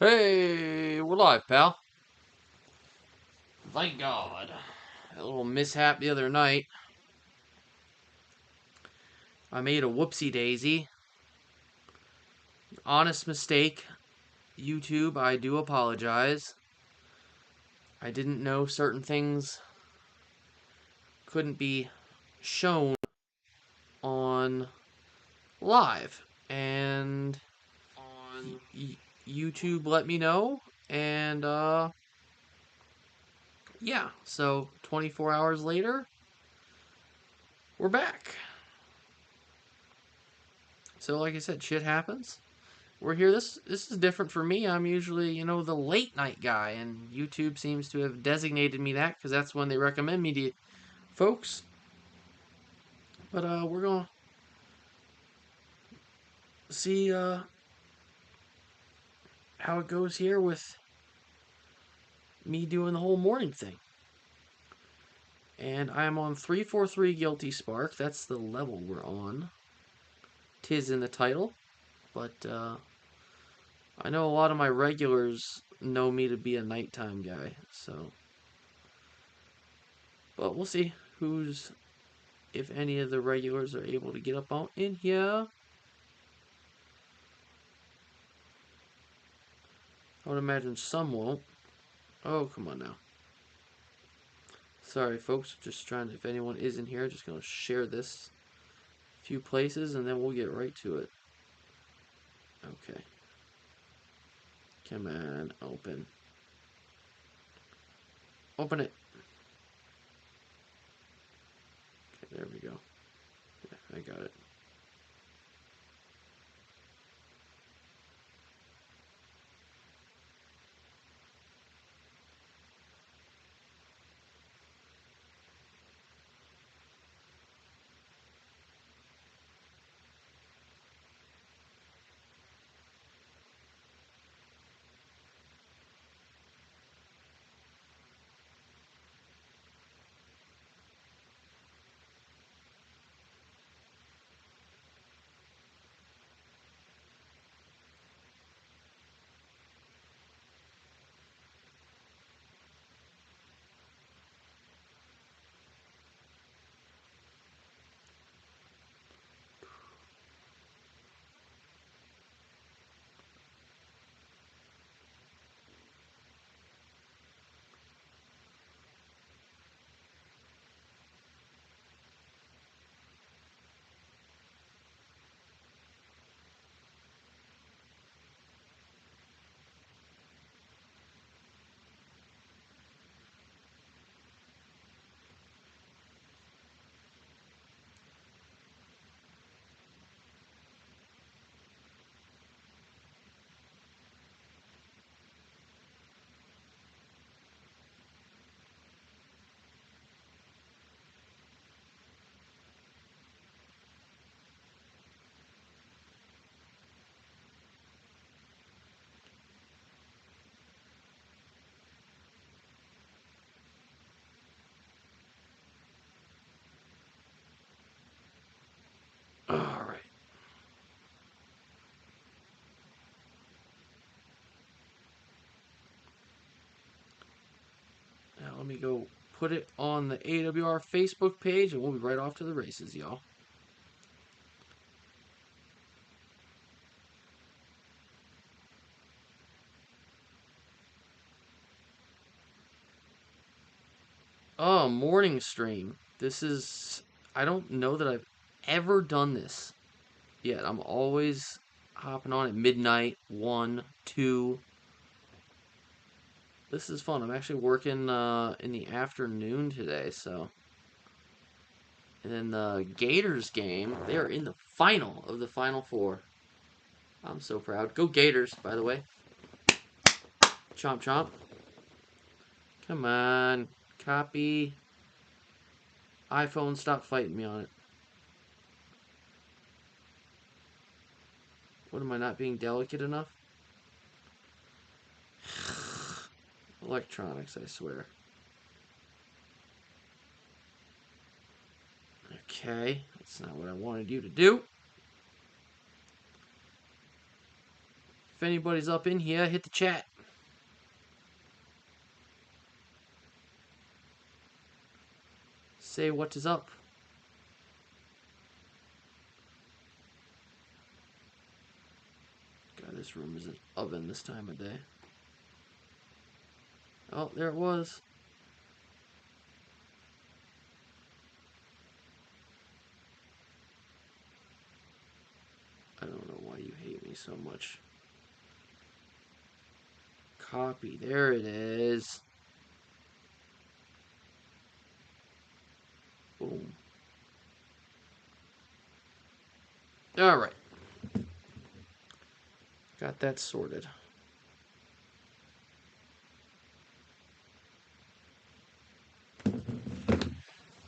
Hey, we're live, pal. Thank God. A little mishap the other night. I made a whoopsie daisy. Honest mistake. YouTube, I do apologize. I didn't know certain things couldn't be shown on live. And YouTube let me know. And, yeah. So, 24 hours later, we're back. So, like I said, shit happens. We're here. This is different for me. I'm usually, the late night guy, and YouTube seems to have designated me that because that's when they recommend me to folks. But we're gonna see how it goes here with me doing the whole morning thing. And I'm on 343 Guilty Spark. That's the level we're on. Tis in the title, but I know a lot of my regulars know me to be a nighttime guy, so. But we'll see if any of the regulars are able to get up on in here. I would imagine some won't. Oh, come on now. Sorry, folks. Just trying to, if anyone is in here, just going to share this a few places and then we'll get right to it. Okay. Come on, open. Open it. Okay, there we go. Yeah, I got it. All right. Now let me go put it on the AWR Facebook page and we'll be right off to the races, y'all. Oh, morning stream. I don't know that I've ever done this yet. I'm always hopping on at midnight, 1, 2. This is fun. I'm actually working in the afternoon today, so. And then the Gators game, they are in the final of the Final Four. I'm so proud. Go Gators, by the way. Chomp chomp. Come on. Copy. iPhone, stop fighting me on it. What, am I not being delicate enough? Electronics, I swear. Okay, that's not what I wanted you to do. If anybody's up in here, hit the chat. Say what is up. God, this room is an oven this time of day. Oh, there it was. I don't know why you hate me so much. Copy. There it is. Boom. Alright. Got that sorted.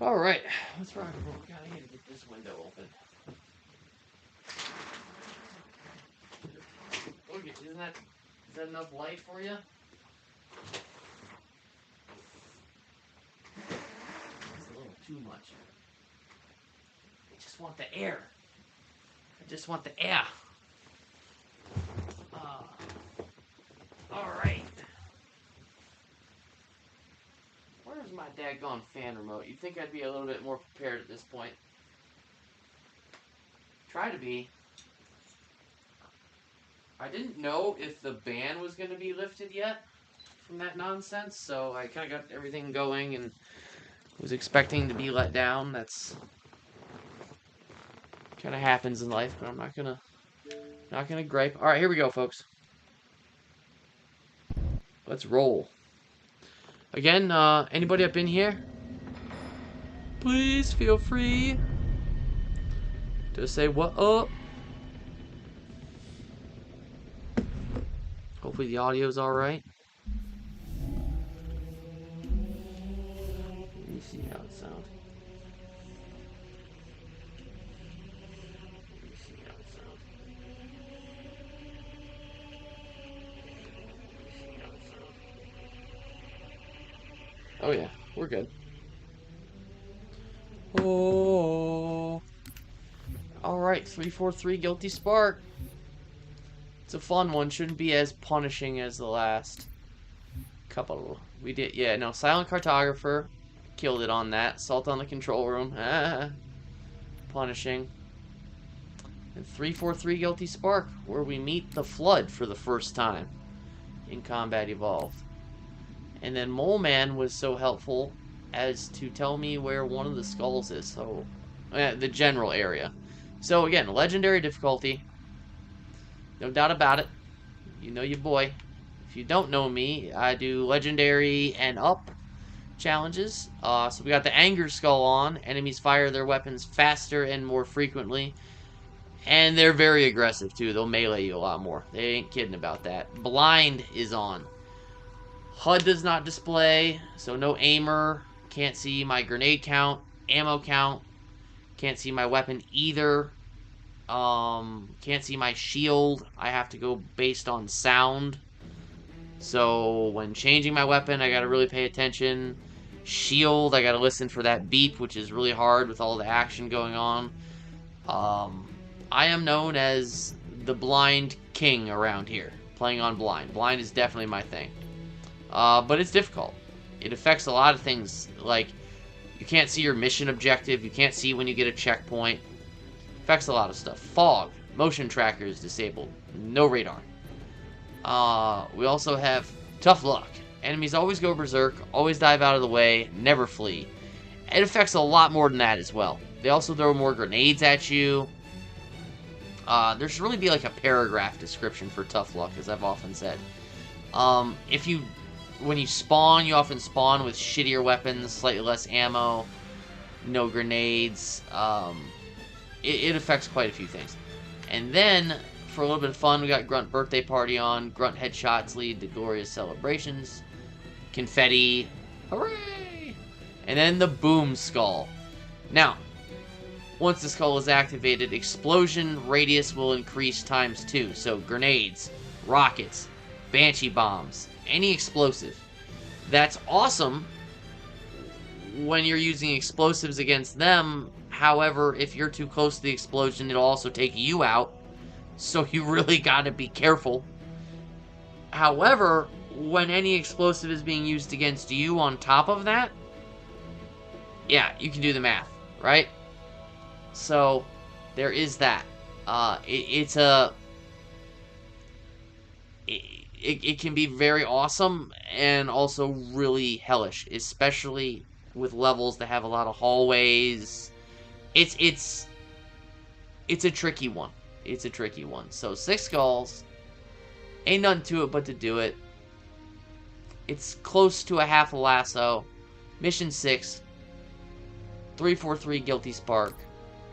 Alright. Let's rock and roll. Gotta get this window open. Okay, is that enough light for you? It's a little too much. I just want the air. I just want the air. Alright. Where's my daggone fan remote? You'd think I'd be a little bit more prepared at this point. Try to be. I didn't know if the ban was going to be lifted yet from that nonsense, so I kind of got everything going and was expecting to be let down. That's kind of happens in life, but I'm not gonna gripe. All right, here we go, folks. Let's roll. Again, anybody up in here? Please feel free to say what up. Hopefully the audio's alright. Let me see how it sounds. Let me see how it sounds. Let me see how it sounds. Oh yeah, we're good. Oh. Alright, 343 Guilty Spark. It's a fun one. Shouldn't be as punishing as the last couple. We did, yeah, no. Silent Cartographer. Killed it on that. Assault on the Control Room. Punishing. And 343 Guilty Spark, where we meet the Flood for the first time in Combat Evolved. And then Mole Man was so helpful as to tell me where one of the skulls is. So, the general area. So again, legendary difficulty. No doubt about it. You know your boy. If you don't know me, I do legendary and up challenges. So we got the Anger Skull on. Enemies fire their weapons faster and more frequently. And they're very aggressive too. They'll melee you a lot more. They ain't kidding about that. Blind is on. HUD does not display, so no aimer. Can't see my grenade count, ammo count. Can't see my weapon either. Can't see my shield. I have to go based on sound. So when changing my weapon, I gotta really pay attention. Shield, I gotta listen for that beep, which is really hard with all the action going on. I am known as the blind king around here, playing on blind. Blind is definitely my thing. But it's difficult. It affects a lot of things, like you can't see your mission objective, you can't see when you get a checkpoint. Affects a lot of stuff. Fog. Motion tracker is disabled. No radar. We also have Tough Luck. Enemies always go berserk, always dive out of the way, never flee. It affects a lot more than that as well. They also throw more grenades at you. There should really be like a paragraph description for Tough Luck, as I've often said. When you spawn, you often spawn with shittier weapons, slightly less ammo, no grenades. It affects quite a few things. And then, for a little bit of fun, we got Grunt Birthday Party on. Grunt headshots lead to glorious celebrations. Confetti. Hooray! And then the Boom Skull. Now, once the skull is activated, explosion radius will increase ×2. So, grenades, rockets, banshee bombs, any explosive. That's awesome when you're using explosives against them. However, if you're too close to the explosion, it'll also take you out. So you really gotta be careful However, when any explosive is being used against you on top of that, yeah, you can do the math, right? So, there is that. It's a... it can be very awesome and also really hellish, especially with levels that have a lot of hallways. It's it's a tricky one. It's a tricky one. So 6 skulls, ain't nothing to it but to do it. It's close to a half a lasso. Mission 6, 343 Guilty Spark.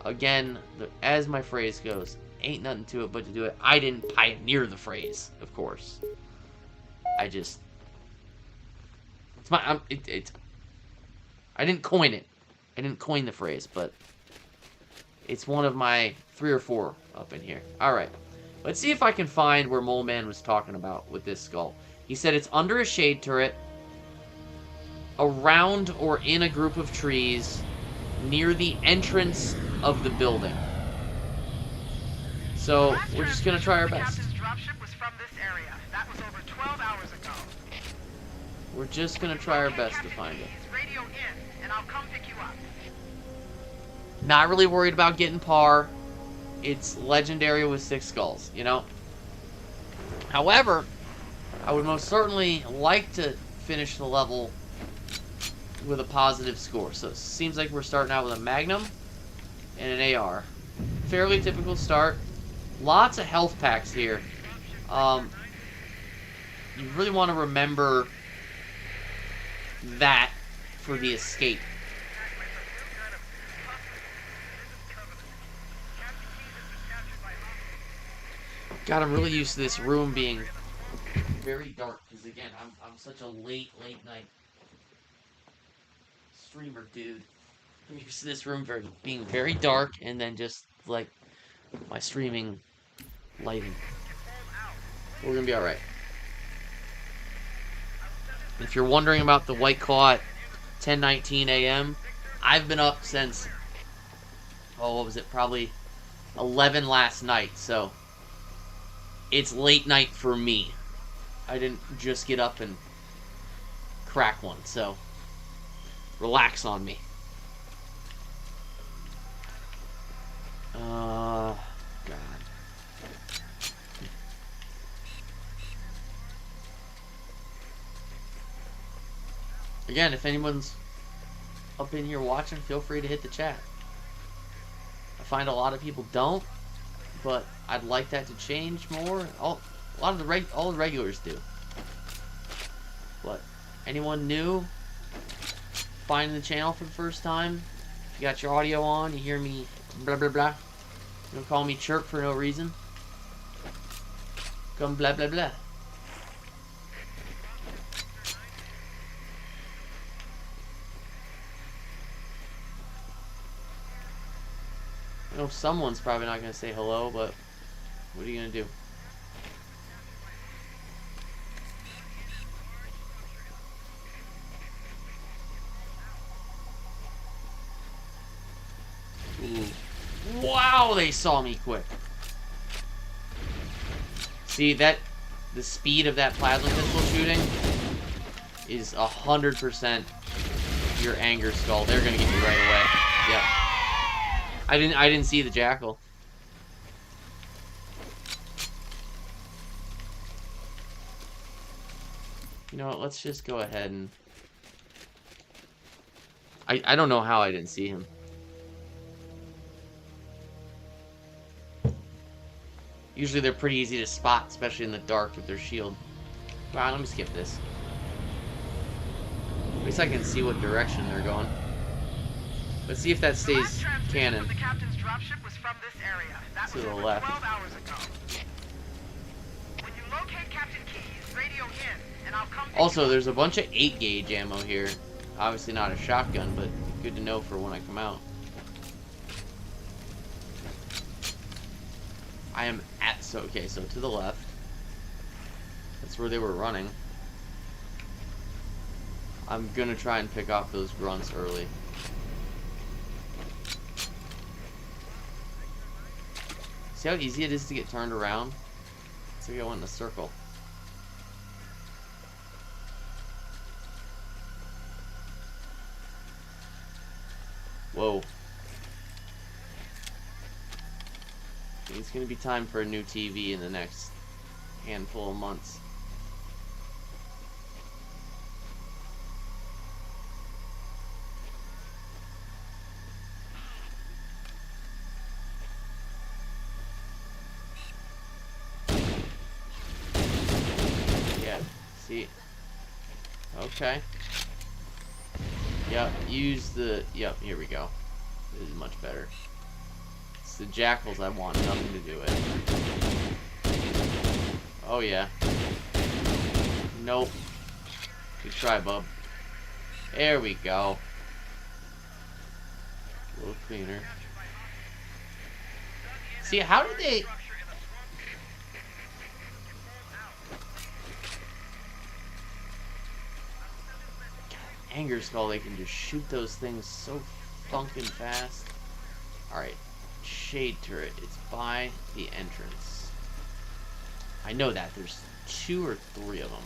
Again, as my phrase goes, ain't nothing to it but to do it. I didn't pioneer the phrase, of course. I just... It's my... I didn't coin it. I didn't coin the phrase, but... It's one of my 3 or 4 up in here. Alright. Let's see if I can find where Mole Man was talking about with this skull. He said it's under a shade turret, around or in a group of trees, near the entrance of the building. So, we're just gonna try our best. We're just gonna try our best to find it. Not really worried about getting par. It's legendary with 6 skulls, you know? However, I would most certainly like to finish the level with a positive score. So it seems like we're starting out with a Magnum and an AR. Fairly typical start. Lots of health packs here. You really want to remember that for the escape. God, I'm really used to this room being very dark, because again, I'm such a late night streamer, dude. I'm used to this room being very dark, and then just, like, my streaming lighting. We're gonna be alright. If you're wondering about the white claw at 10:19 a.m., I've been up since, what was it, probably 11 last night, so it's late night for me. I didn't just get up and crack one, so relax on me. God. Again, if anyone's up in here watching, feel free to hit the chat. I find a lot of people don't, but I'd like that to change more. All the regulars do. But anyone new, finding the channel for the first time, if you got your audio on, you hear me blah blah blah, you don't call me chirp for no reason. Come blah blah blah. I know someone's probably not going to say hello, but what are you going to do? Ooh. Wow, they saw me quick. See, the speed of that plasma pistol shooting is 100% your anger skull. They're going to get you right away. Yep. I didn't see the jackal. You know what, let's just go ahead and... I don't know how I didn't see him. Usually they're pretty easy to spot, especially in the dark with their shield. Wow, let me skip this. At least I can see what direction they're going. Let's see if that stays canon. The captain's dropship was from this area. That was over 12 hours ago. When you locate Captain Keyes, radio in, and I'll come. Also, there's a bunch of 8 gauge ammo here. Obviously not a shotgun, but good to know for when I come out. I am at so to the left. That's where they were running. I'm gonna try and pick off those grunts early. See how easy it is to get turned around? It's like I went in a circle. Whoa. It's gonna be time for a new TV in the next handful of months. Yeah, see? Okay. Yep, use the... Yep, here we go. This is much better. It's the jackals I want nothing to do with. Oh, yeah. Nope. Good try, bub. There we go. A little cleaner. See, how did they... Anger Skull, they can just shoot those things so funkin' fast. Alright. Shade turret. It's by the entrance. I know that. There's 2 or 3 of them.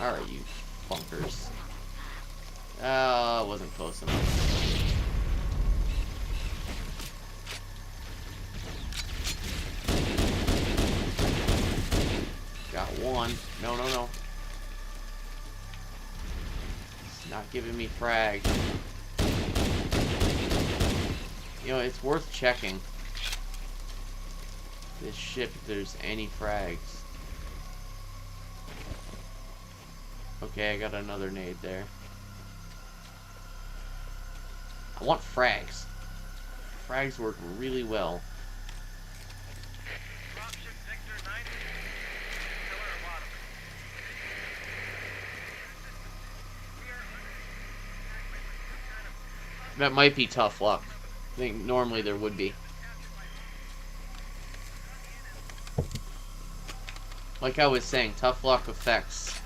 Alright, you funkers. Wasn't close enough. Got one. No, no, no. It's not giving me frag. You know, it's worth checking this ship if there's any frags. Okay, I got another nade there. I want frags. Frags work really well. That might be tough luck. I think normally there would be. Like I was saying, tough luck affects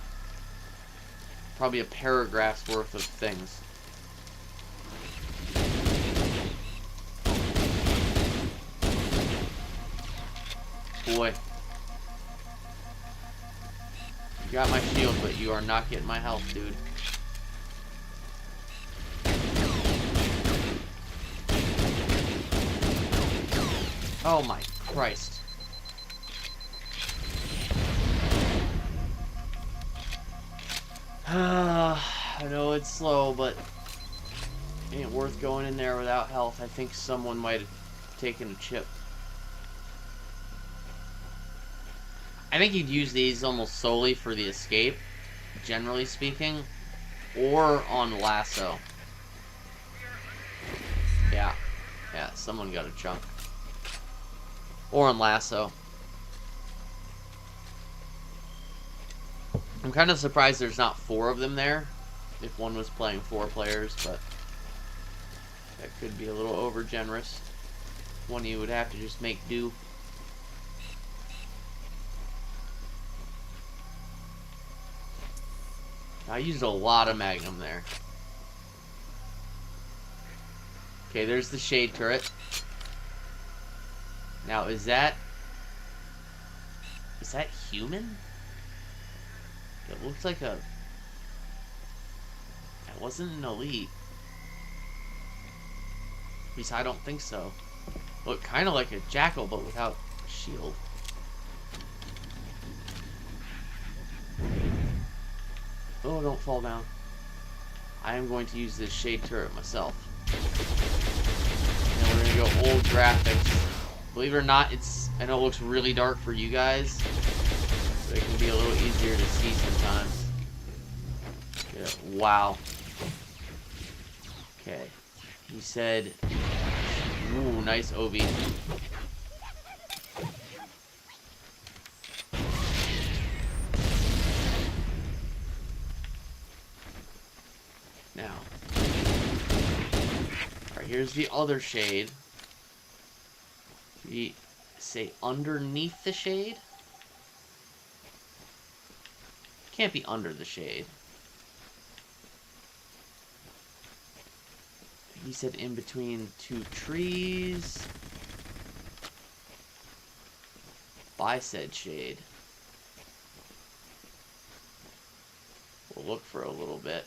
probably a paragraph's worth of things. Boy. You got my shield, but you are not getting my health, dude. Oh my Christ. I know it's slow, but it ain't worth going in there without health. I think someone might have taken a chip. I think you'd use these almost solely for the escape, generally speaking, or on lasso. Yeah. Yeah, someone got a chunk. Or on lasso. I'm kind of surprised there's not 4 of them there. If one was playing 4 players, but that could be a little over generous. One you would have to just make do. I used a lot of Magnum there. Okay, there's the shade turret. Now, is that human? It looks like a... That wasn't an elite. At least I don't think so. Looked kind of like a jackal, but without a shield. Oh, don't fall down. I am going to use this shade turret myself. And we're going to go old graphics. Believe it or not, I know it looks really dark for you guys, but it can be a little easier to see sometimes. Yeah, wow. Okay. He said, ooh, nice OV. Now. Alright, here's the other shade. We say underneath the shade? Can't be under the shade. He said in between 2 trees. By said shade. We'll look for a little bit.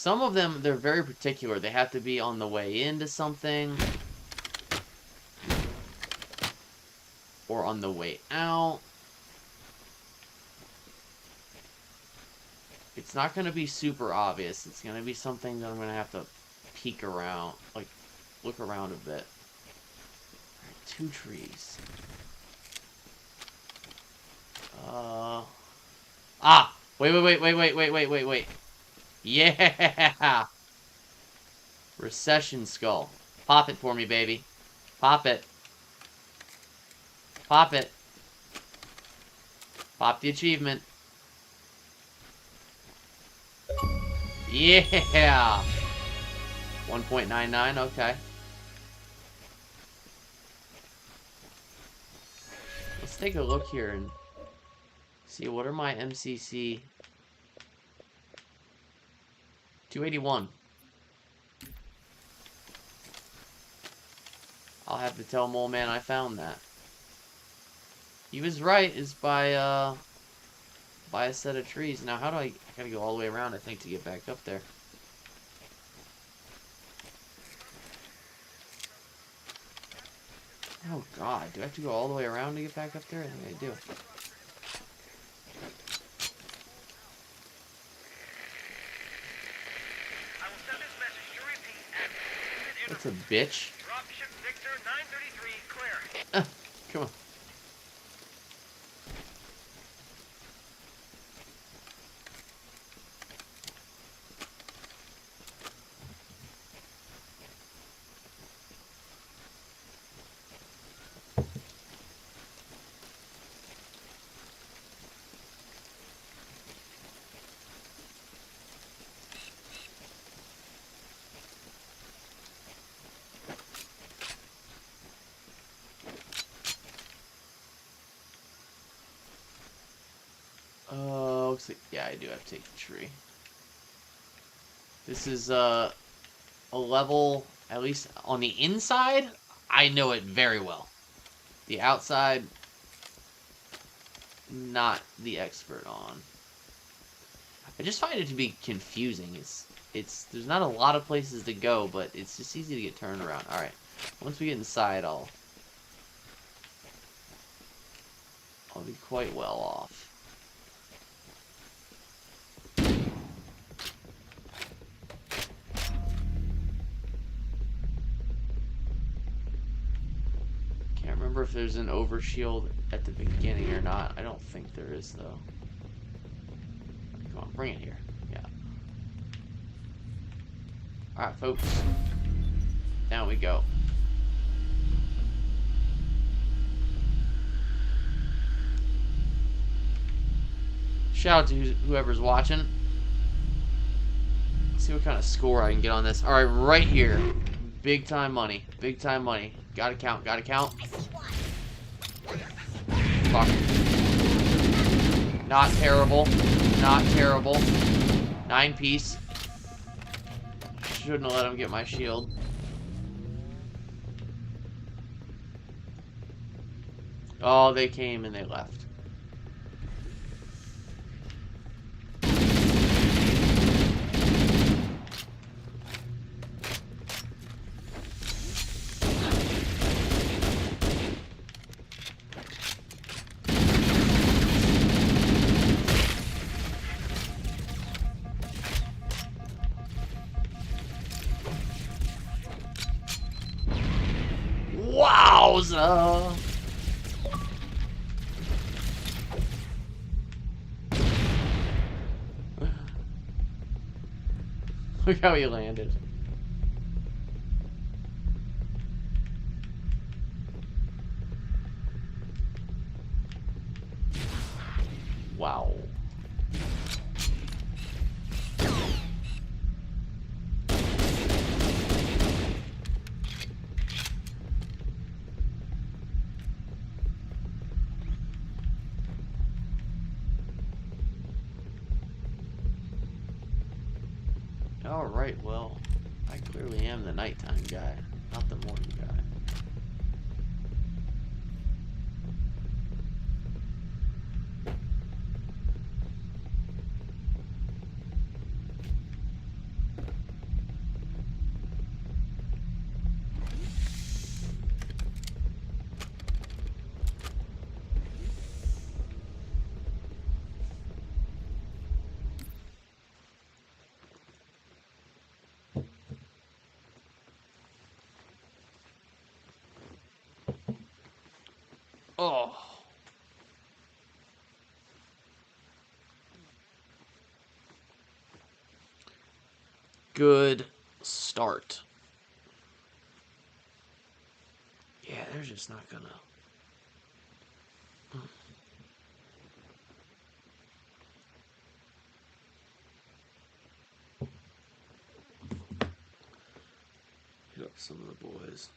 Some of them, they're very particular. They have to be on the way into something. Or on the way out. It's not going to be super obvious. It's going to be something that I'm going to have to peek around. Like, look around a bit. Alright, 2 trees. Ah! Wait. Yeah! Recession skull. Pop it for me, baby. Pop it. Pop it. Pop the achievement. Yeah! 1.99, okay. Let's take a look here and see what are my MCC. 281. I'll have to tell Mole Man I found that. He was right, is by a set of trees. Now, how do I gotta go all the way around, I think, to get back up there. Oh, God. Do I have to go all the way around to get back up there? I think I do. That's a bitch. Dropship Victor 933, clear. Come on. Looks like, yeah, I do have to take the tree. This is a level, at least on the inside, I know it very well. The outside, not the expert on. I just find it to be confusing. There's not a lot of places to go, but it's just easy to get turned around. All right, once we get inside, I'll be quite well off. Can't remember if there's an overshield at the beginning or not. I don't think there is, though. Come on, bring it here. Yeah. Alright, folks. Down we go. Shout out to whoever's watching. Let's see what kind of score I can get on this. Alright, right here. Big time money. Big time money. Gotta count. Gotta count. Fuck. Not terrible. Not terrible. 9 piece. Shouldn't have let him get my shield. Oh, they came and they left. Wowza! Look how he landed. Wow. Alright, well, I clearly am the nighttime guy, not the morning guy. Oh. Good start. Yeah, they're just not gonna. Hit up some of the boys.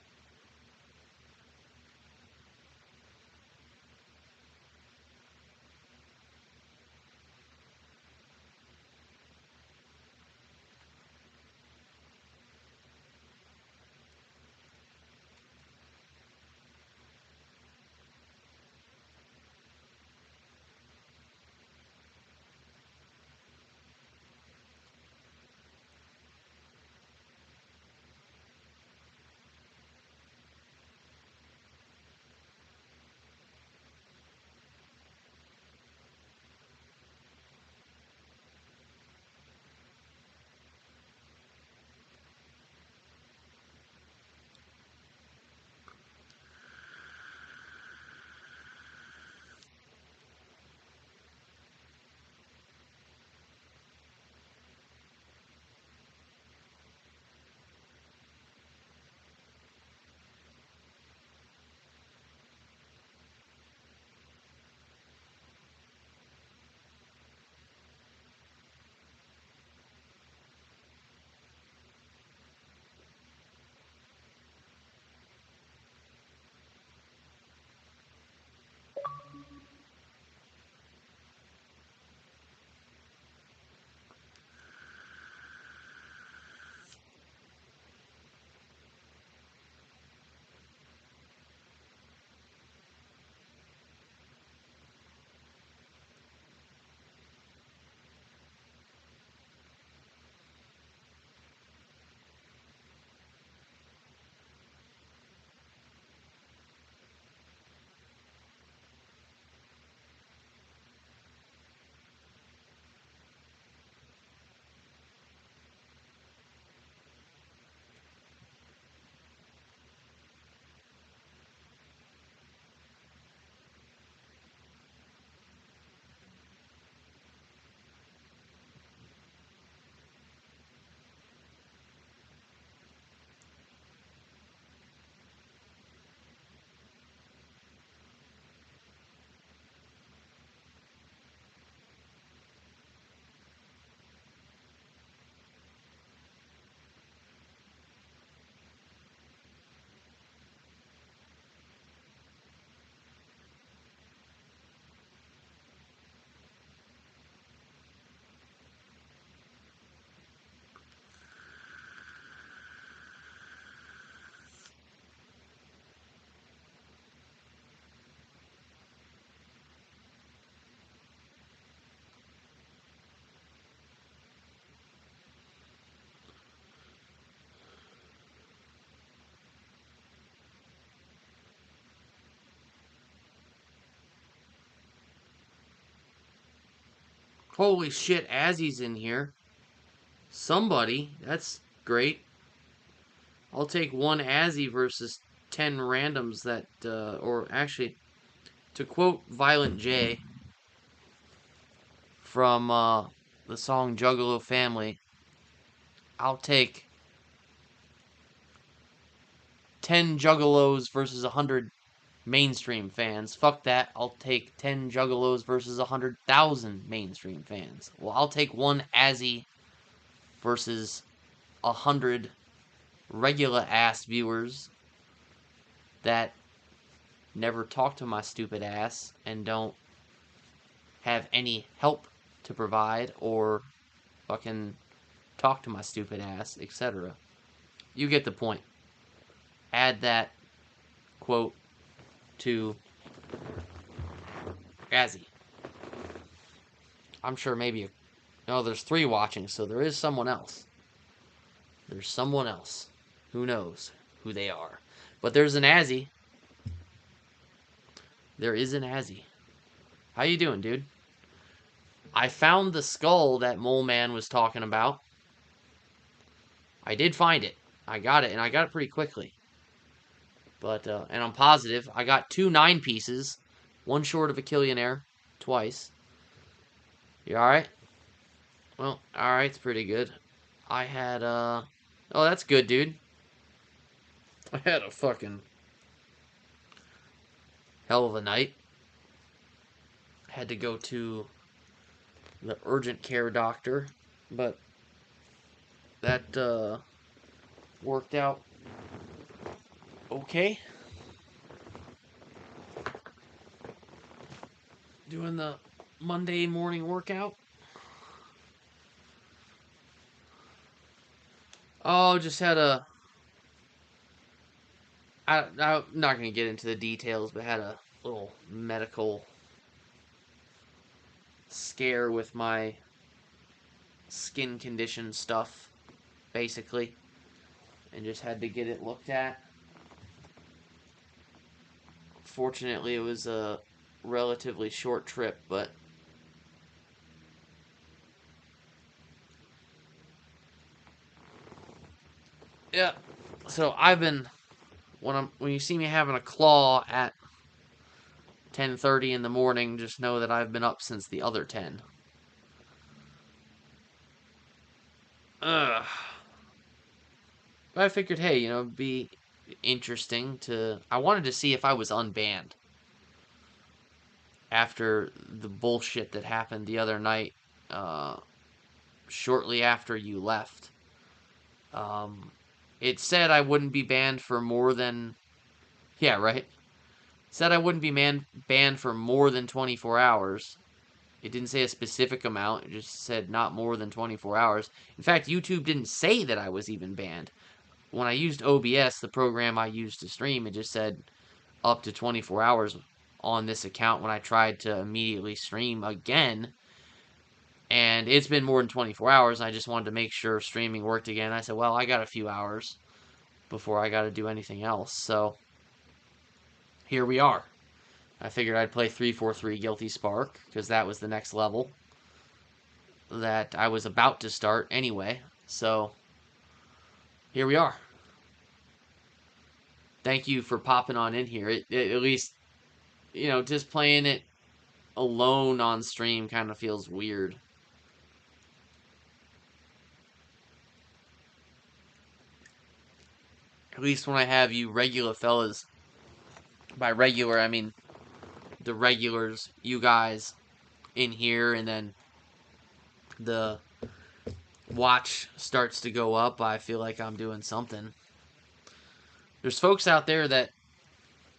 Holy shit, Azzy's in here. Somebody. That's great. I'll take one Azzy versus 10 randoms that, or actually, to quote Violent J from the song Juggalo Family, I'll take 10 Juggalos versus 100 mainstream fans. Fuck that. I'll take 10 Juggalos versus 100,000 mainstream fans. Well, I'll take one Azzy versus 100 regular ass viewers that never talk to my stupid ass and don't have any help to provide or fucking talk to my stupid ass, etc. You get the point. Add that quote to Azzy. I'm sure maybe no, there's 3 watching, so there is someone else. There's someone else. Who knows who they are? But there's an Azzy. There is an Azzy. How you doing, dude? I found the skull that Mole Man was talking about. I did find it. I got it, and I got it pretty quickly. But, and I'm positive I got 2 9 pieces, one short of a Killionaire, twice. You alright? Well, alright's pretty good. I had, oh, that's good, dude. I had a fucking hell of a night. Had to go to the urgent care doctor, but that, worked out okay. Doing the Monday morning workout. Oh, just had a. I'm not going to get into the details, but had a little medical scare with my skin condition stuff, basically, and just had to get it looked at. Fortunately, it was a relatively short trip, but yeah. So I've been when you see me having a claw at 10:30 in the morning, just know that I've been up since the other 10. Ugh. But I figured, hey, it'd be interesting to. I wanted to see if I was unbanned after the bullshit that happened the other night, uh, shortly after you left. Um, it said I wouldn't be banned for more than. Yeah, right? Said I wouldn't be banned for more than 24 hours. It didn't say a specific amount, it just said not more than 24 hours. In fact, YouTube didn't say that I was even banned. When I used OBS, the program I used to stream, it just said up to 24 hours on this account when I tried to immediately stream again. And it's been more than 24 hours, and I just wanted to make sure streaming worked again. I said, well, I got a few hours before I got to do anything else. So here we are. I figured I'd play 343 Guilty Spark, because that was the next level that I was about to start anyway. So here we are. Thank you for popping on in here. At least, just playing it alone on stream kind of feels weird. At least when I have you regular fellas. By regular, I mean the regulars, you guys in here, and then the watch starts to go up. I feel like I'm doing something. There's folks out there that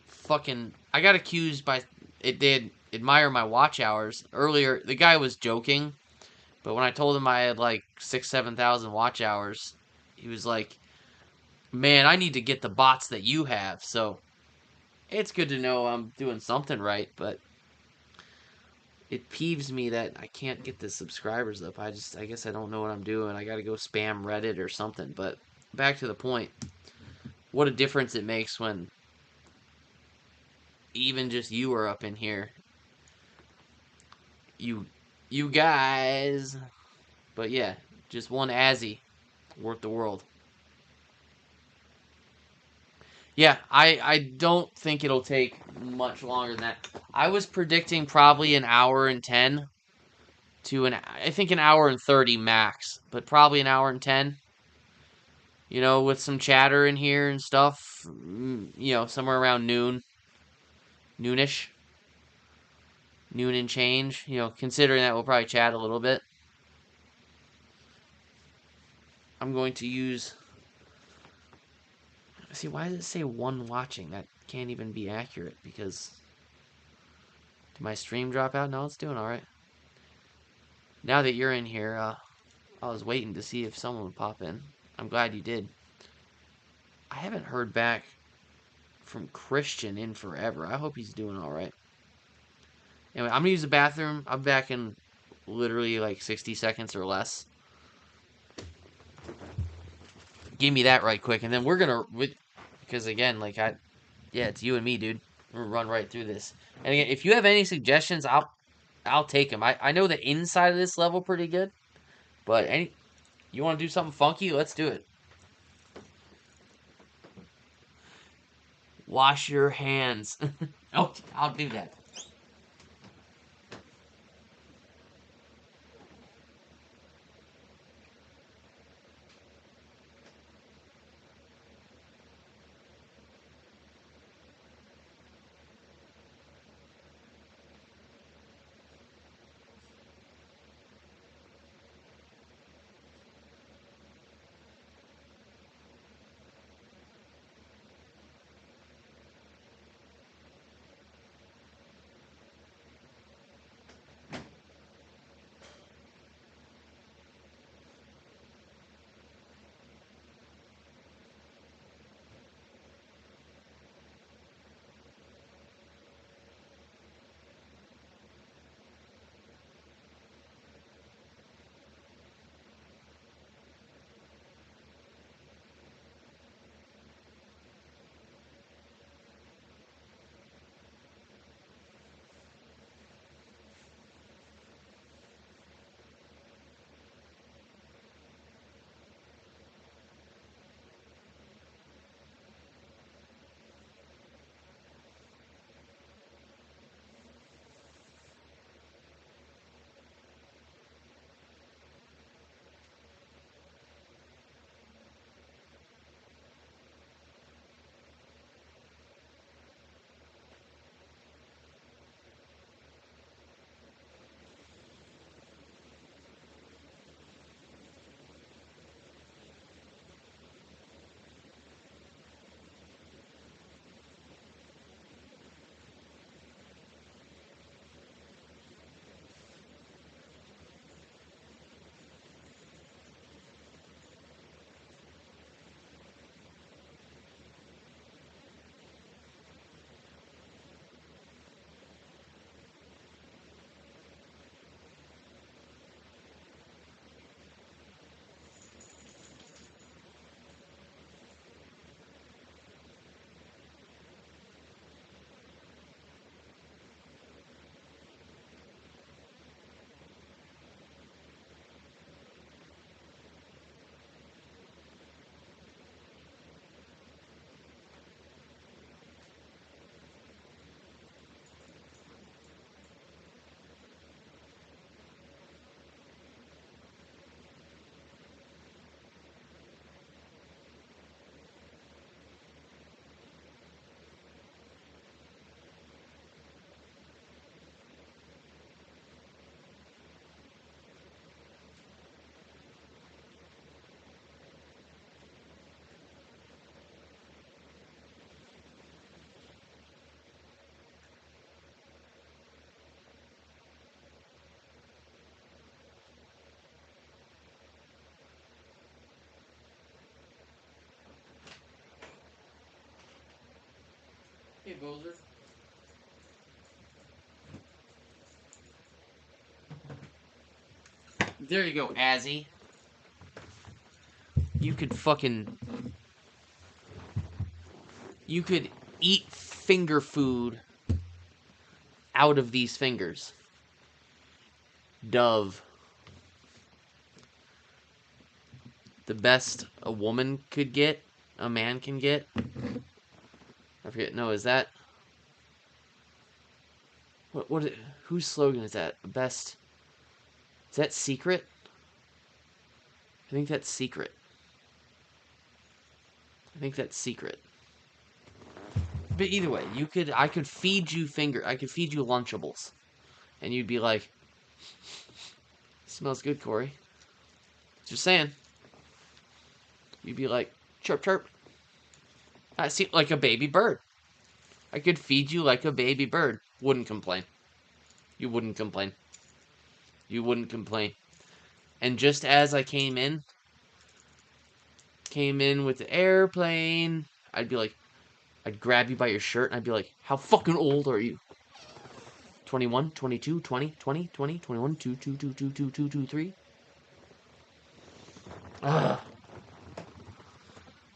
fucking. I got accused by. They admire my watch hours. Earlier, the guy was joking, but when I told him I had like 7,000 watch hours, he was like, man, I need to get the bots that you have. So it's good to know I'm doing something right, but it peeves me that I can't get the subscribers up. I guess I don't know what I'm doing. I gotta go spam Reddit or something. But back to the point. What a difference it makes when even just you are up in here. You guys. But yeah, just one Azzy worth the world. Yeah, I don't think it'll take much longer than that. I was predicting probably an hour and 10 to I think an hour and 30 max, but probably an hour and 10. With some chatter in here and stuff, somewhere around noonish, noon and change. Considering that we'll probably chat a little bit. I'm going to use. See, why does it say one watching? That can't even be accurate because. Did my stream drop out? No, it's doing alright. Now that you're in here, I was waiting to see if someone would pop in. I'm glad you did. I haven't heard back from Christian in forever. I hope he's doing alright. Anyway, I'm going to use the bathroom. I'm back in literally like 60 seconds or less. Give me that right quick. And then we're going to... Because again, yeah, it's you and me, dude. We're going to run right through this. And again, if you have any suggestions, I'll take them. I know the inside of this level pretty good. But you want to do something funky? Let's do it. Wash your hands. Oh, I'll do that. Hey, Bozer. There you go, Azzy. You could fucking. You could eat finger food out of these fingers. Dove. The best a woman could get, a man can get. I forget. No, is that. What whose slogan is that? Best. Is that Secret? I think that's Secret. I think that's Secret. But either way, I could feed you Lunchables. And you'd be like, smells good, Corey. Just saying. You'd be like, chirp chirp. I see like a baby bird. I could feed you like a baby bird. Wouldn't complain. You wouldn't complain. You wouldn't complain. And just as I came in with the airplane, I'd grab you by your shirt and I'd be like, how fucking old are you? 21, 22, 20, 20, 20, 21, 2, 2, 2, 2, 2, 2, 2, 3. Ugh.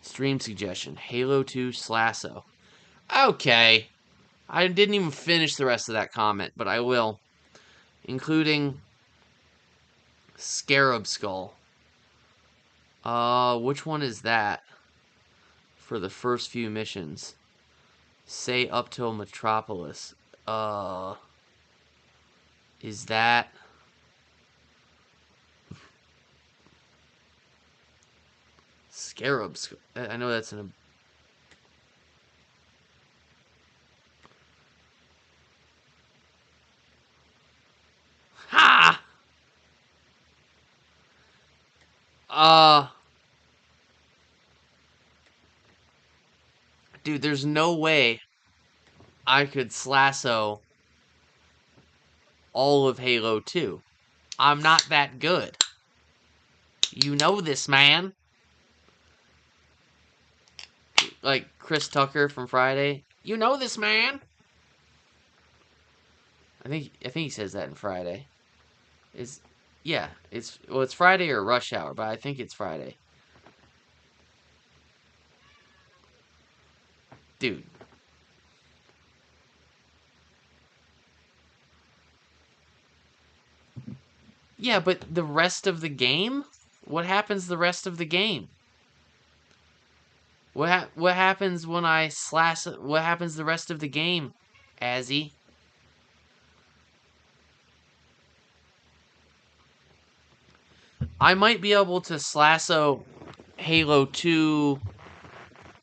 Stream suggestion: Halo 2 Slasso. Okay. I didn't even finish the rest of that comment, but I will. Including Scarab Skull. Which one is that? For the first few missions. Say up till Metropolis. Is that Scarabs? I know that's an. Ha! Uh, dude, there's no way I could slasso all of Halo 2. I'm not that good. You know this, man. Like Chris Tucker from Friday. You know this, man. I think he says that in Friday. Is yeah, it's Friday or Rush Hour, but I think it's Friday. Dude. Yeah, but the rest of the game? What happens the rest of the game? What happens when I slash? What happens the rest of the game, Azzy? I might be able to slasso Halo 2.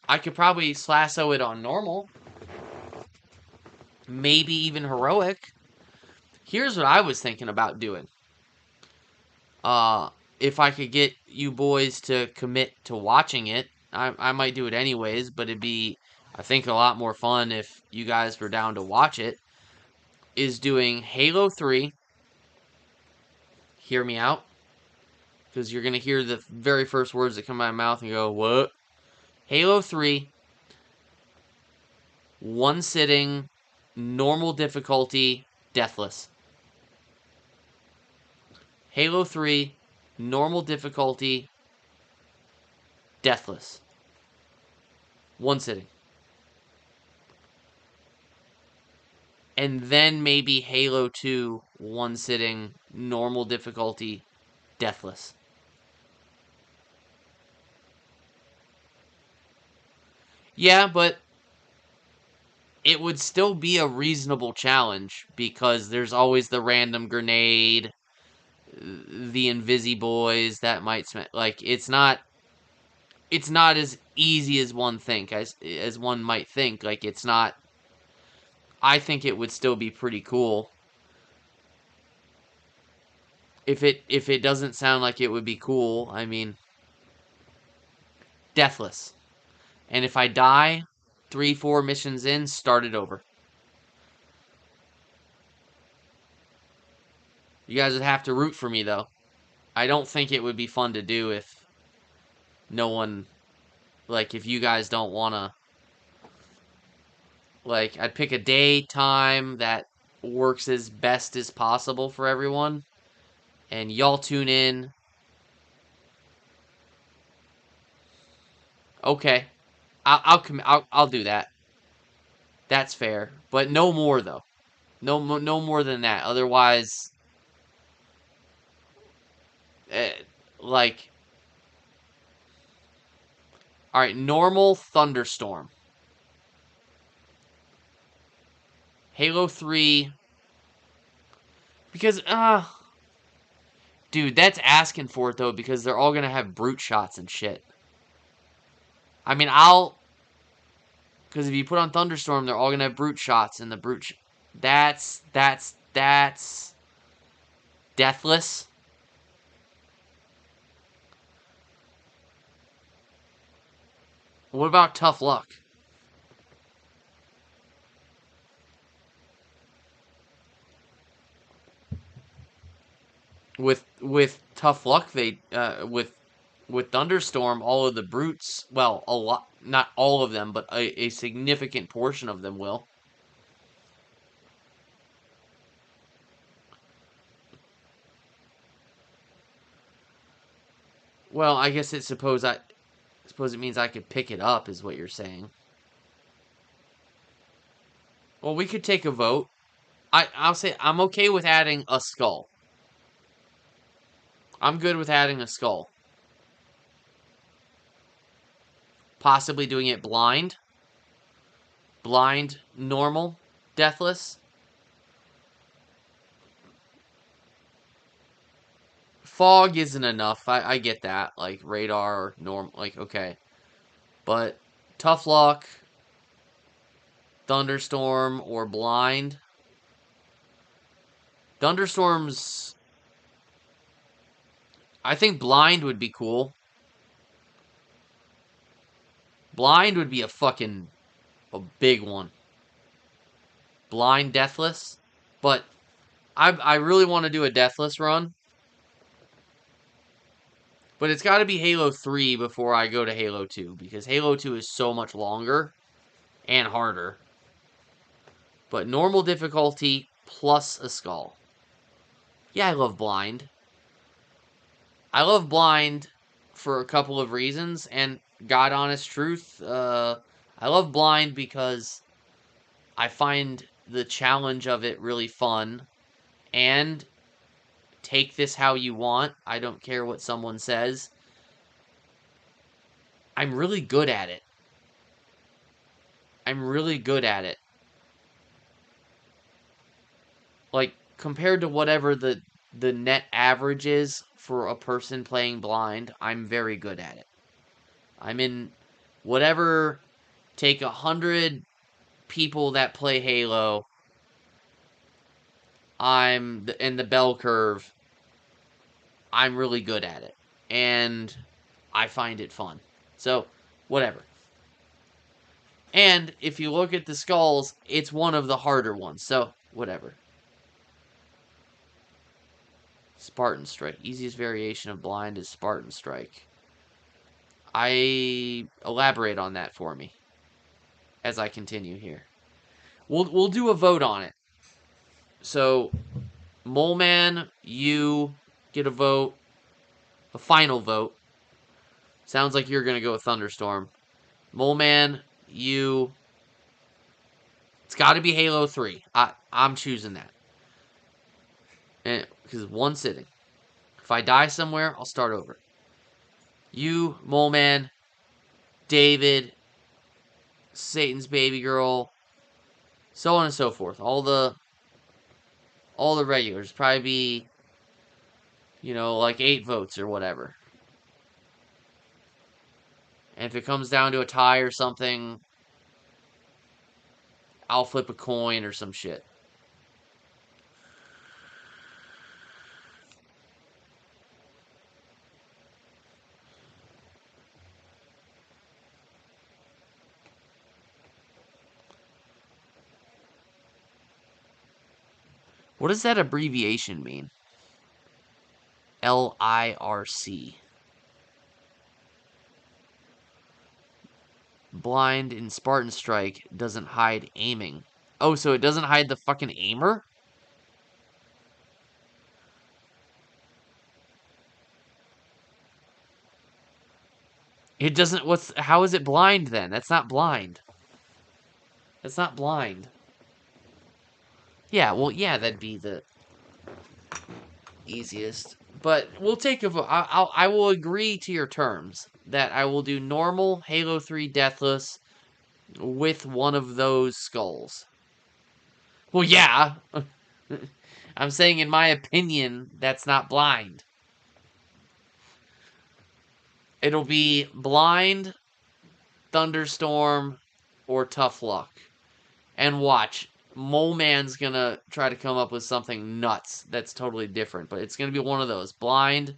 I could probably slasso it on normal. Maybe even heroic. Here's what I was thinking about doing. If I could get you boys to commit to watching it, I might do it anyways, but it'd be, I think, a lot more fun if you guys were down to watch it. Is doing Halo 3. Hear me out. Because you're going to hear the very first words that come out of my mouth and go, what? Halo 3, one sitting, normal difficulty, deathless. Halo 3, normal difficulty, deathless. One sitting. And then maybe Halo 2, one sitting, normal difficulty, deathless. Yeah, but it would still be a reasonable challenge because there's always the random grenade, the Invisi Boys that might like it's not as easy as one think as one might think. Like it's not. I think it would still be pretty cool. If it doesn't sound like it would be cool, I mean, deathless. And if I die, 3-4 missions in, start it over. You guys would have to root for me though. I don't think it would be fun to do if no one, like, if you guys don't wanna, like, I'd pick a day, time that works as best as possible for everyone, and y'all tune in. Okay, I'll do that. That's fair, but no more though. No more than that. Otherwise, eh, like, all right, normal thunderstorm. Halo 3, because dude, that's asking for it though, because they're all gonna have brute shots and shit. I mean, because if you put on thunderstorm, they're all gonna have brute shots, and the that's deathless. What about tough luck? With tough luck, they with thunderstorm, all of the brutes, well, a lot, not all of them, but a significant portion of them will. Well, I guess I suppose it means I could pick it up, is what you're saying. Well, we could take a vote. I'll say I'm okay with adding a skull. I'm good with adding a skull. Possibly doing it blind. blind, normal, deathless. Fog isn't enough. I get that. Like radar or norm, like okay, but tough luck, thunderstorm, or blind. Thunderstorms. I think blind would be cool. Blind would be a big one. Blind deathless, but I really want to do a deathless run. But it's got to be Halo 3 before I go to Halo 2 because Halo 2 is so much longer and harder. But normal difficulty plus a skull. Yeah, I love blind. I love blind for a couple of reasons, and God honest truth, I love blind because I find the challenge of it really fun, and take this how you want. I don't care what someone says. I'm really good at it. I'm really good at it. Like compared to whatever the net average is for a person playing blind, I'm very good at it. I'm in whatever take 100 people that play Halo. I'm in the bell curve. I'm really good at it, and I find it fun. So, whatever. And if you look at the skulls, it's one of the harder ones. So, whatever. Spartan Strike. Easiest variation of blind is Spartan Strike. I elaborate on that for me as I continue here. We'll do a vote on it. So, Mole Man, you get a vote, a final vote. Sounds like you're gonna go with Thunderstorm. Mole Man, you. It's got to be Halo 3. I'm choosing that, and because one sitting. If I die somewhere, I'll start over. You, Mole Man, David, Satan's baby girl, so on and so forth. All the regulars. Probably be, like 8 votes or whatever. And if it comes down to a tie or something, I'll flip a coin or some shit. What does that abbreviation mean? LIRC. Blind in Spartan Strike doesn't hide aiming. Oh, so it doesn't hide the fucking aimer? It doesn't. How is it blind then? That's not blind. That's not blind. Yeah, well, yeah, that'd be the easiest. But we'll take a vote. I will agree to your terms that I will do normal Halo 3 Deathless with one of those skulls. Well, yeah. I'm saying, in my opinion, that's not blind. It'll be blind, thunderstorm, or tough luck. And watch, Mole Man's gonna try to come up with something nuts that's totally different, but it's gonna be one of those blind,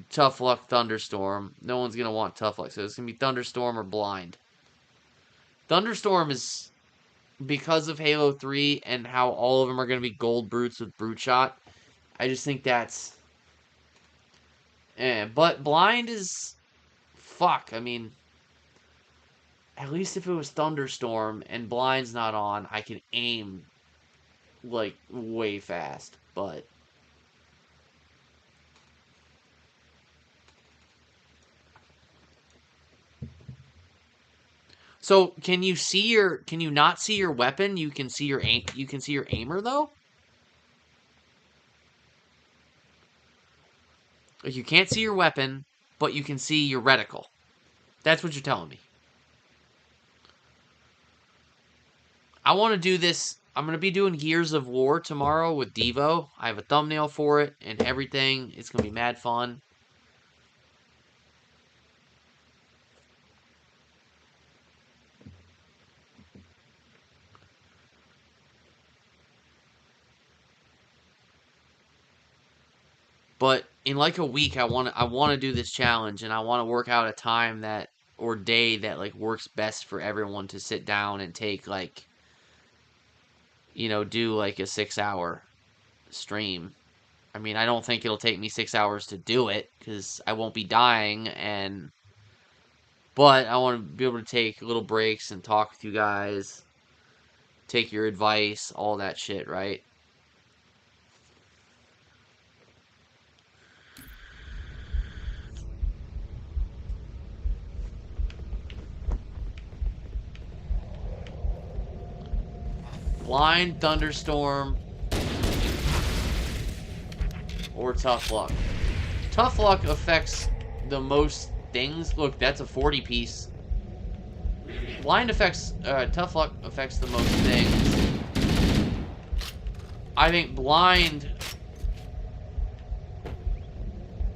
tough luck, thunderstorm. No one's gonna want tough luck, so it's gonna be thunderstorm or blind. Thunderstorm is because of Halo 3 and how all of them are gonna be gold brutes with brute shot. I just think that's, but blind is fuck. I mean, at least if it was thunderstorm and blind's not on, I can aim like way fast, but so can you not see your weapon? You can see your aim, you can see your aimer though? Like you can't see your weapon, but you can see your reticle. That's what you're telling me. I want to do this. I'm going to be doing Gears of War tomorrow with Devo. I have a thumbnail for it and everything. It's going to be mad fun. But in like a week, I want to do this challenge, and I want to work out a time that or day that like works best for everyone to sit down and take like, do like a 6 hour stream. I mean, I don't think it'll take me 6 hours to do it because I won't be dying, but I want to be able to take little breaks and talk with you guys, take your advice, all that shit, right? Blind, thunderstorm, or tough luck. Tough luck affects the most things. Look, that's a 40 piece. Tough luck affects the most things. I think blind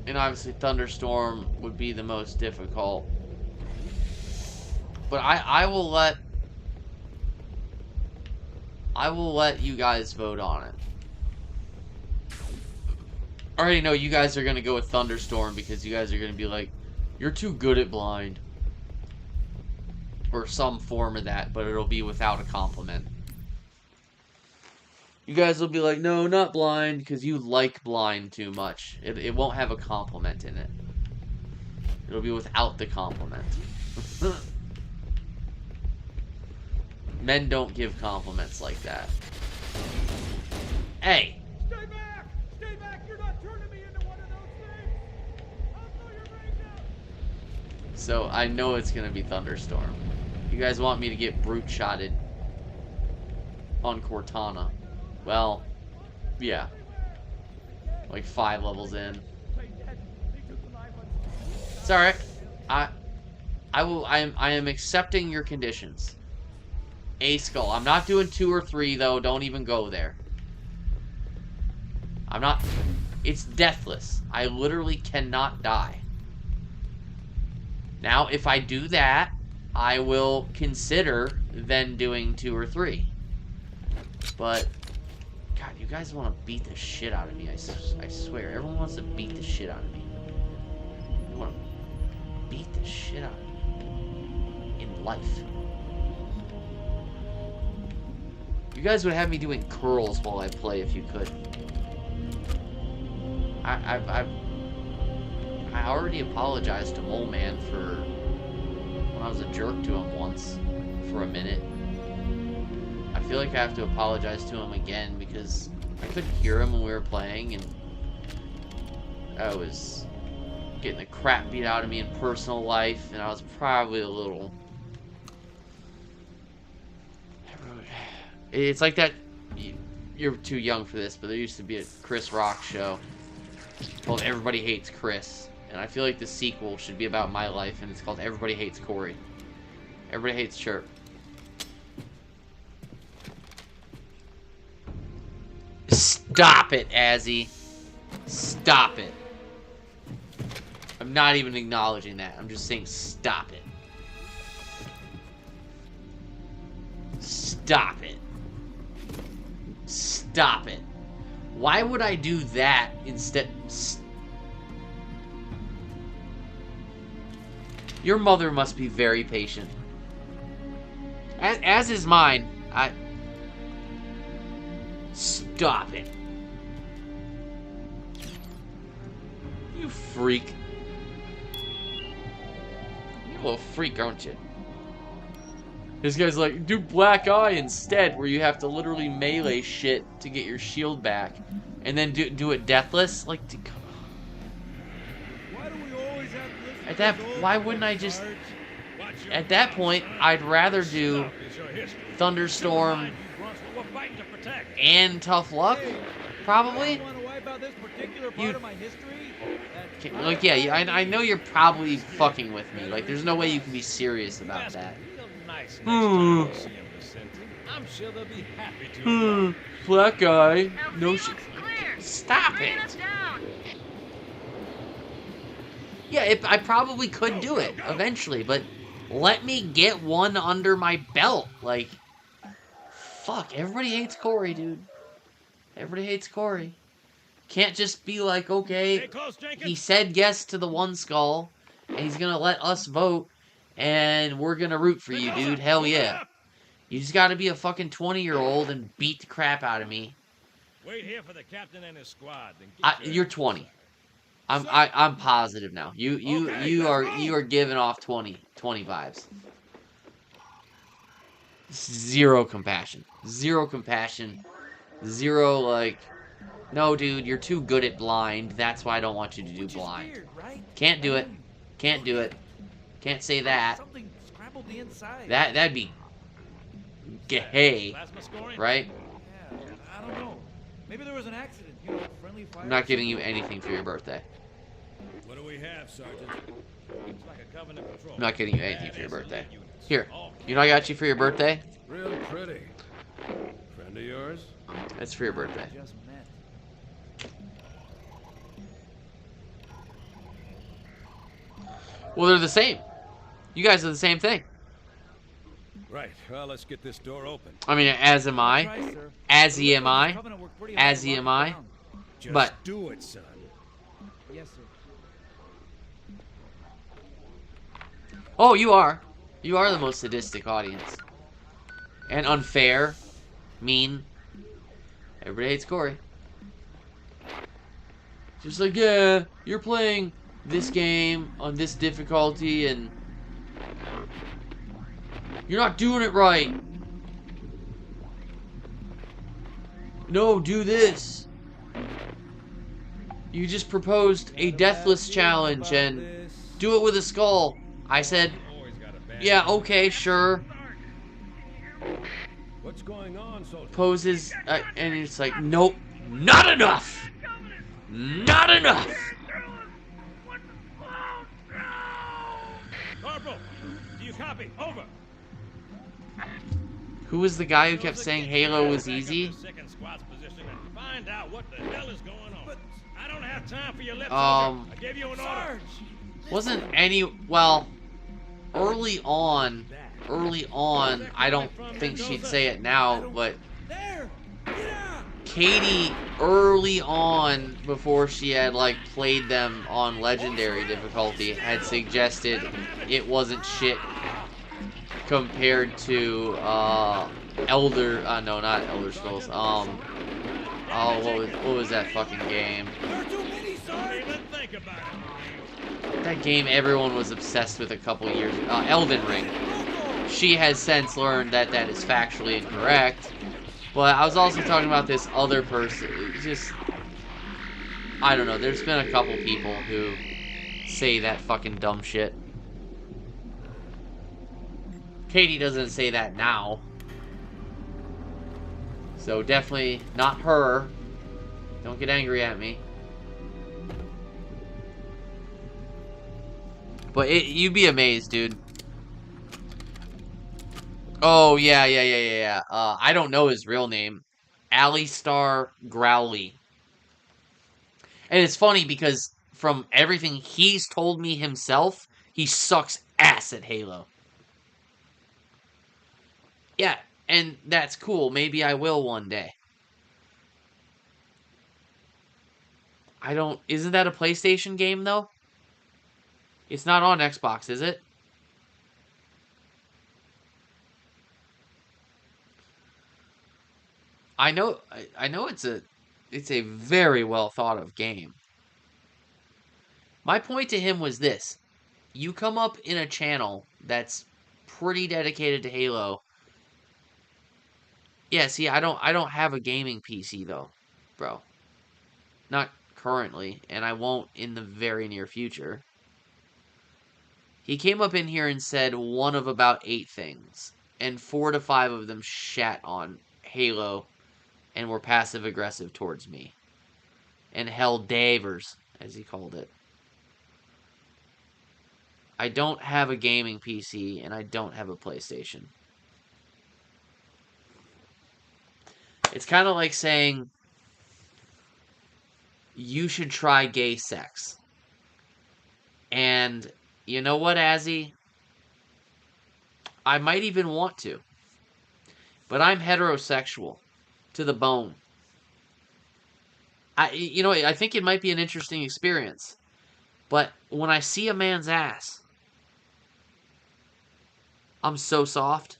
and obviously thunderstorm would be the most difficult. But I will let you guys vote on it. I already know you guys are going to go with thunderstorm because you guys are going to be like, you're too good at blind. Or some form of that, but it'll be without a compliment. You guys will be like, no, not blind, because you like blind too much. It won't have a compliment in it. It'll be without the compliment. Men don't give compliments like that. Hey! Stay back! Stay back! You're not turning me into one of those things! I'll blow your brains out! So I know it's going to be thunderstorm. You guys want me to get brute shotted on Cortana. Well, yeah. Like 5 levels in. It's alright. I am accepting your conditions. A skull. I'm not doing 2 or 3 though. Don't even go there. I'm not. It's deathless. I literally cannot die. Now, if I do that, I will consider then doing 2 or 3. But, God, you guys want to beat the shit out of me. I swear. Everyone wants to beat the shit out of me. You want to beat the shit out of me. In life. You guys would have me doing curls while I play if you could. I already apologized to Mole Man for when I was a jerk to him once for a minute. I feel like I have to apologize to him again because I couldn't hear him when we were playing and I was getting the crap beat out of me in personal life and I was probably a little... It's like that... You're too young for this, but there used to be a Chris Rock show called Everybody Hates Chris. And I feel like the sequel should be about my life, and it's called Everybody Hates Corey. Everybody hates Chirp. Stop it, Azzy. Stop it. I'm not even acknowledging that. I'm just saying stop it. Stop it. Stop it. Why would I do that instead? Your mother must be very patient. As is mine. Stop it. You freak. You're a little freak, aren't you? This guy's like, do Black Eye instead, where you have to literally melee shit to get your shield back. And then do it deathless? Like, Why do we always have to listen at that, why wouldn't I just... At that point, I'd rather do Thunderstorm and Tough Luck, probably. Like, yeah, I know you're probably fucking with me. Like, there's no way you can be serious about that. I'm sure they'll be happy to Hmm, oblige. black guy. No LZ shit. looks clear. Stop Bringing us it. down. Yeah, I probably could Go, do go, it go! eventually, but let me get one under my belt. Like, fuck, everybody hates Corey, dude. Everybody hates Corey. Can't just be like, Stay okay, close, he Jenkins. said yes to the one skull, and he's gonna let us vote, and we're gonna root for Stay you, closer. dude. Hell Moving yeah. up. You just gotta be a fucking 20-year-old and beat the crap out of me. Wait here for the captain and his squad, then get your You're ass 20. inside. I'm positive now. Okay, let's You move. are giving off 20 vibes. Zero compassion. Zero compassion. Zero like, no, dude, you're too good at blind. That's why I don't want you to do Which is blind. weird, right? Can't I do it. mean, Can't look do at it. Can't say that. something scrambled the inside. That'd be gay, Plasma scoring? right? Yeah, I don't know. Maybe there was an accident. You know, friendly fire. I'm not giving you anything for your birthday. What do we have, Sergeant? Looks like a Covenant patrol. I'm not getting you anything for your Badass birthday. elite units. Here, All you know I got you for your birthday? Real pretty. Friend of yours? That's for your birthday. Just met. Well, they're the same. You guys are the same thing. Right. Well, let's get this door open. I mean, as am I'll I. try, sir. As It he looks am like I. this Covenant worked pretty hard As to he lock am it I. down. Just But- do it, son. Yes, sir. Oh, you are. You are the most sadistic audience. And unfair. Mean. Everybody hates Corey. Just like, yeah, you're playing this game on this difficulty and you're not doing it right. No, do this. You just proposed a deathless challenge and do it with a skull. I said, always got a bad yeah, okay, sure. What's going on, soldier? Poses, and it's like, nope, not enough. Not enough. Corporal, do you copy? Over. Who was the guy who kept saying Halo was Back up easy? to second squad's position and find out what the hell is going on. But I don't have time for your lip, Um, soldier. I gave you an order. Sarge! Wasn't any, well, early on, I don't think she'd say it now, but There! Get out! Katie, early on, before she had, like, played them on Legendary difficulty, had suggested it wasn't shit compared to, Elder, no, not Elder Scrolls, oh, what was that fucking game? There are too many, Don't Sarge! even think about it. That game everyone was obsessed with a couple years ago, Elden Ring. Loco! She has since learned that that is factually incorrect. But I was also talking about this other person. It's just, I don't know. There's been a couple people who say that fucking dumb shit. Katie doesn't say that now. So definitely not her. Don't get angry at me. But you'd be amazed, dude. Oh, yeah. I don't know his real name. Alistar Growly. And it's funny because from everything he's told me himself, he sucks ass at Halo. Yeah, and that's cool. Maybe I will one day. Isn't that a PlayStation game, though? It's not on Xbox, is it? I know it's a very well thought of game. My point to him was this. You come up in a channel that's pretty dedicated to Halo. Yeah, see, I don't have a gaming PC though, bro. Not currently, and I won't in the very near future. He came up in here and said one of about 8 things, and 4 to 5 of them shat on Halo and were passive aggressive towards me. And hell davers, as he called it. I don't have a gaming PC, and I don't have a PlayStation. It's kind of like saying you should try gay sex. And you know what, Azzy? I might even want to. But I'm heterosexual to the bone. I think it might be an interesting experience. But when I see a man's ass, I'm so soft.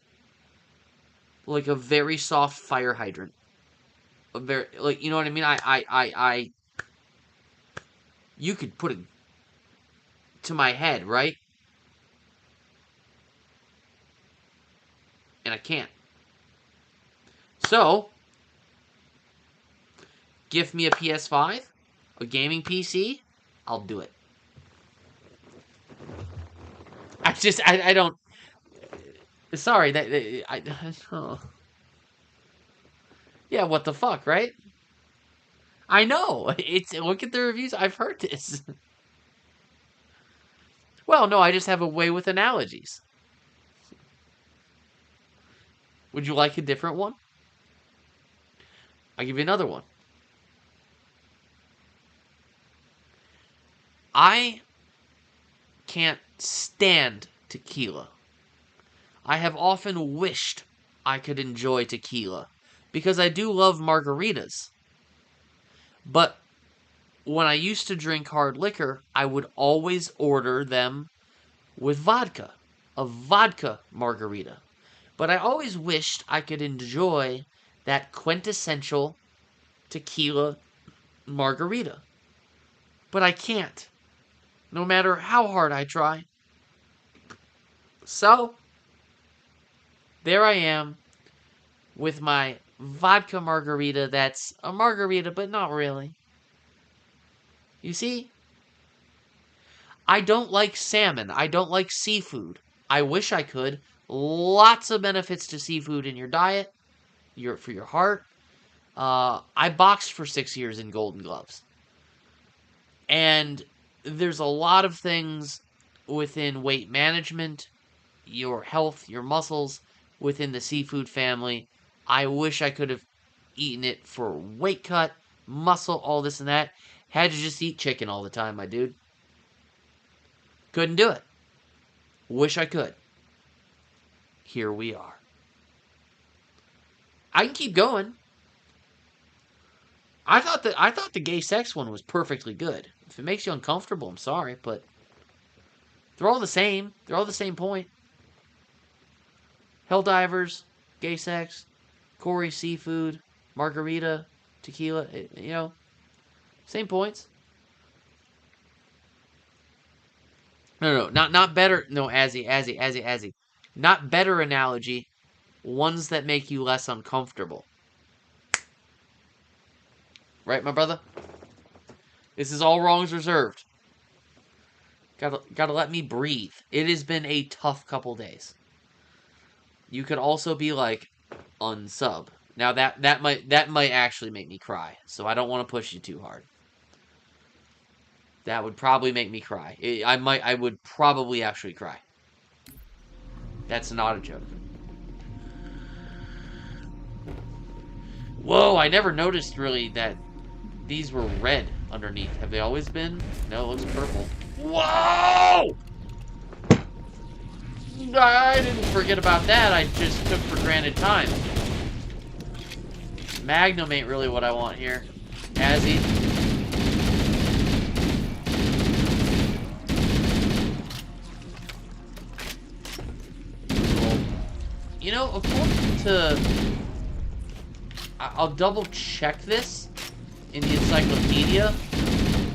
Like a very soft fire hydrant. A very, like, you know what I mean? You could put it to my head, right? And I can't. So, give me a PS5, a gaming PC, I'll do it. I don't. Sorry, oh. Yeah, what the fuck, right? I know. Look at the reviews. I've heard this. Well, no, I just have a way with analogies. Would you like a different one? I'll give you another one. I can't stand tequila. I have often wished I could enjoy tequila because I do love margaritas. But when I used to drink hard liquor, I would always order them with vodka, a vodka margarita. But I always wished I could enjoy that quintessential tequila margarita. But I can't, no matter how hard I try. So, there I am with my vodka margarita that's a margarita, but not really. You see? I don't like salmon. I don't like seafood. I wish I could. Lots of benefits to seafood in your diet, for your heart. I boxed for 6 years in Golden Gloves. And there's a lot of things within weight management, your health, your muscles, within the seafood family. I wish I could have eaten it for weight cut, muscle, all this and that. Had to just eat chicken all the time, my dude. Couldn't do it. Wish I could. Here we are. I can keep going. I thought the gay sex one was perfectly good. If it makes you uncomfortable, I'm sorry, but they're all the same. They're all the same point. Helldivers, gay sex, Corey seafood, margarita, tequila, same points. No, not better. No, Azzy. Not better analogy. Ones that make you less uncomfortable. Right, my brother? This is all wrongs reserved. Gotta let me breathe. It has been a tough couple days. You could also be like, unsub. Now that might actually make me cry. So I don't want to push you too hard. That would probably make me cry. I would probably actually cry. That's not a joke. Whoa, I never noticed really that these were red underneath. Have they always been? No, it looks purple. Whoa! I didn't forget about that. I just took for granted time. Magnum ain't really what I want here. Azzy. You know, according to... I'll double check this in the encyclopedia.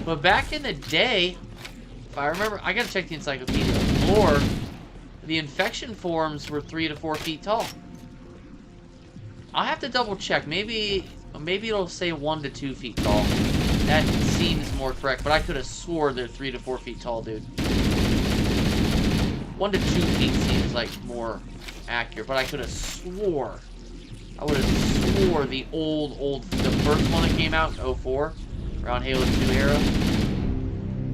But back in the day, if I remember, I gotta check the encyclopedia. Or the infection forms were 3 to 4 feet tall. I'll have to double check. Maybe it'll say 1 to 2 feet tall. That seems more correct, but I could have swore they're 3 to 4 feet tall, dude. 1 to 2 feet seems like more accurate, but I could have swore. I would have swore the first one that came out in 04, around Halo 2 era.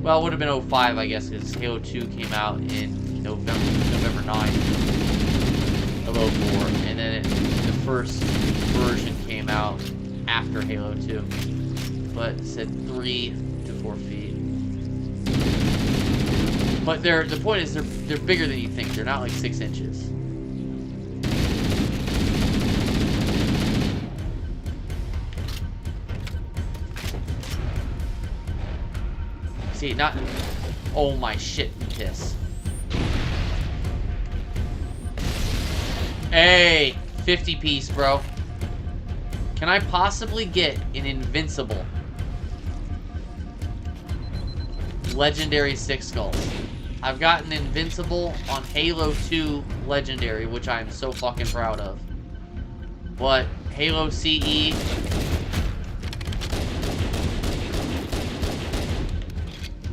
Well, it would have been 05, I guess, because Halo 2 came out in November 9th of 04, and then the first version came out after Halo 2. But it said 3 to 4 feet. But the point is they're bigger than you think. They're not like 6 inches. See, not... Oh my shit and piss. Hey! 50 piece, bro. Can I possibly get an invincible legendary 6 skulls? I've gotten invincible on Halo 2 legendary, which I am so fucking proud of. But Halo CE...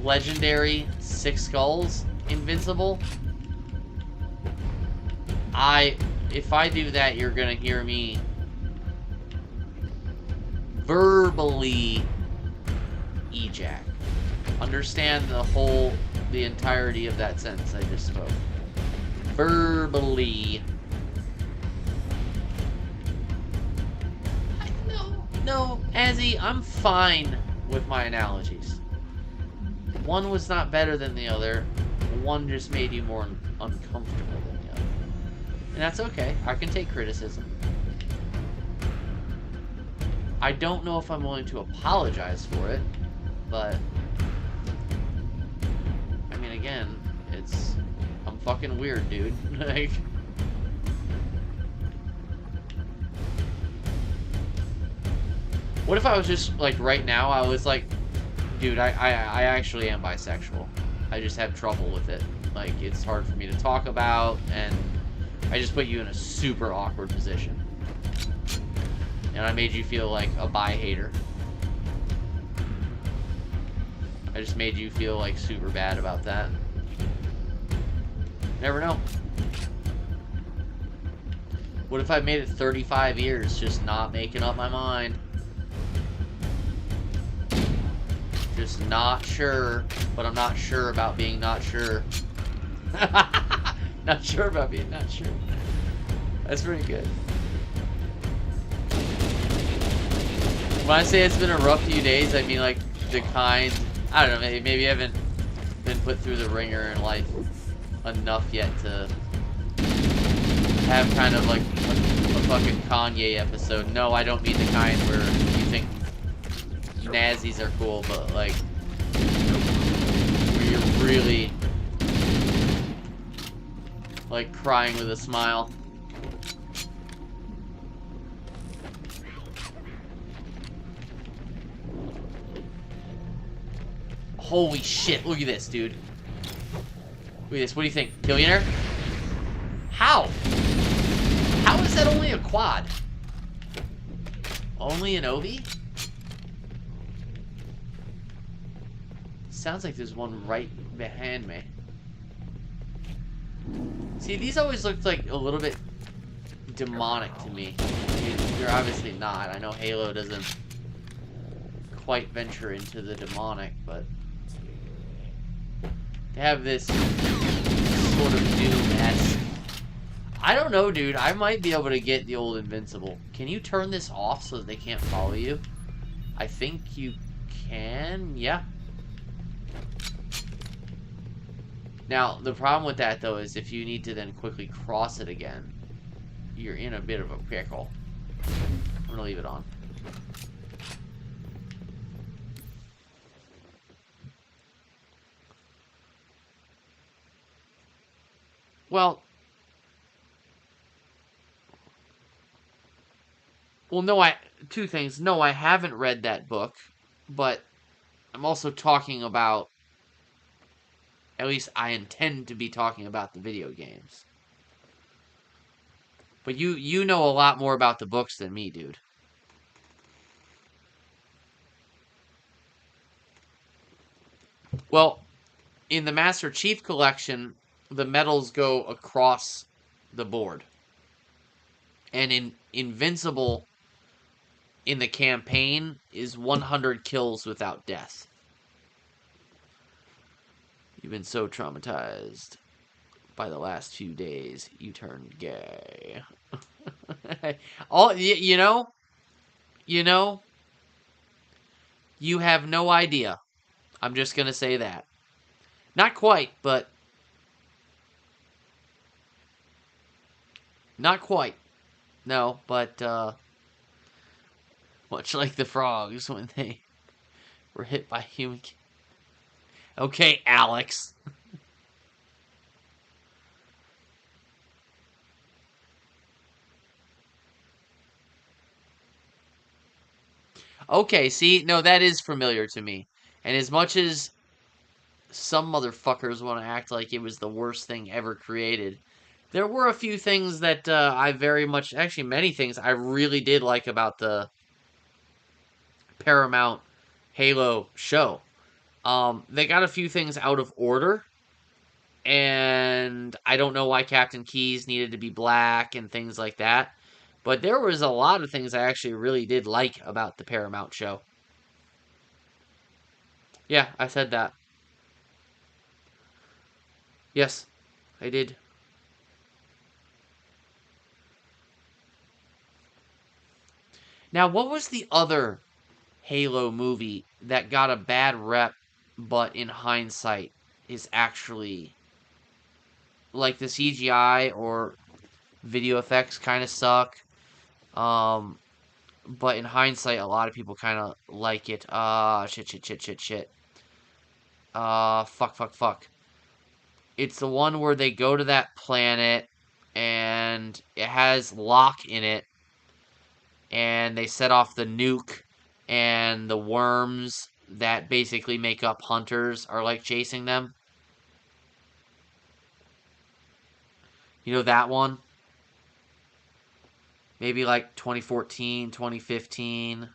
legendary 6 skulls invincible. If I do that, you're gonna hear me verbally ejac. Understand the entirety of that sentence I just spoke. Verbally. No, Azzy, I'm fine with my analogies. One was not better than the other. One just made you more uncomfortable than the other. And that's okay. I can take criticism. I don't know if I'm willing to apologize for it, but... I mean, again, I'm fucking weird, dude. Like... What if I was just, like, right now, I was like... Dude, I actually am bisexual. I just have trouble with it. Like, it's hard for me to talk about, and I just put you in a super awkward position. And I made you feel like a bi hater. I just made you feel like super bad about that. Never know. What if I made it 35 years just not making up my mind? Just not sure, but I'm not sure about being not sure. Not sure about being not sure. That's pretty good. When I say it's been a rough few days, I mean like the kind, I don't know, maybe I haven't been put through the ringer in life enough yet to have kind of like a fucking Kanye episode. No, I don't mean the kind where you think Nazis are cool, but like where you're really like crying with a smile. Holy shit, look at this, dude. Look at this, what do you think? Billionaire? How? How is that only a quad? Only an OV? Sounds like there's one right behind me. See, these always looked like a little bit demonic to me. You're obviously not. I know Halo doesn't quite venture into the demonic, but they have this sort of Doom-esque. I don't know, dude. I might be able to get the old Invincible. Can you turn this off so that they can't follow you? I think you can. Yeah. Now, the problem with that, though, is if you need to then quickly cross it again, you're in a bit of a pickle. I'm going to leave it on. Well, no, two things. No, I haven't read that book, but I'm also talking about, at least I intend to be talking about the video games. But you know a lot more about the books than me, dude. Well, in the Master Chief Collection, the medals go across the board. And in Invincible, in the campaign, is 100 kills without death. You've been so traumatized By the last few days, you turned gay. All you know, you have no idea. I'm just gonna say that. Not quite, but not quite. No, but much like the frogs when they were hit by human. Okay, Alex. Okay, see, no, that is familiar to me. And as much as some motherfuckers want to act like it was the worst thing ever created, there were a few things that I very much, actually, many things I really did like about the Paramount Halo show. They got a few things out of order, and I don't know why Captain Keyes needed to be black and things like that. But there was a lot of things I actually really did like about the Paramount show. Yeah, I said that. Yes, I did. Now, what was the other Halo movie that got a bad rep, but in hindsight is actually like the CGI or video effects kind of suck. Um, but in hindsight, a lot of people kind of like it. Shit, shit, shit, shit, shit. Fuck, fuck, fuck. It's the one where they go to that planet and it has Locke in it, and they set off the nuke, and the worms that basically make up hunters are like chasing them. You know that one? Maybe like 2014, 2015.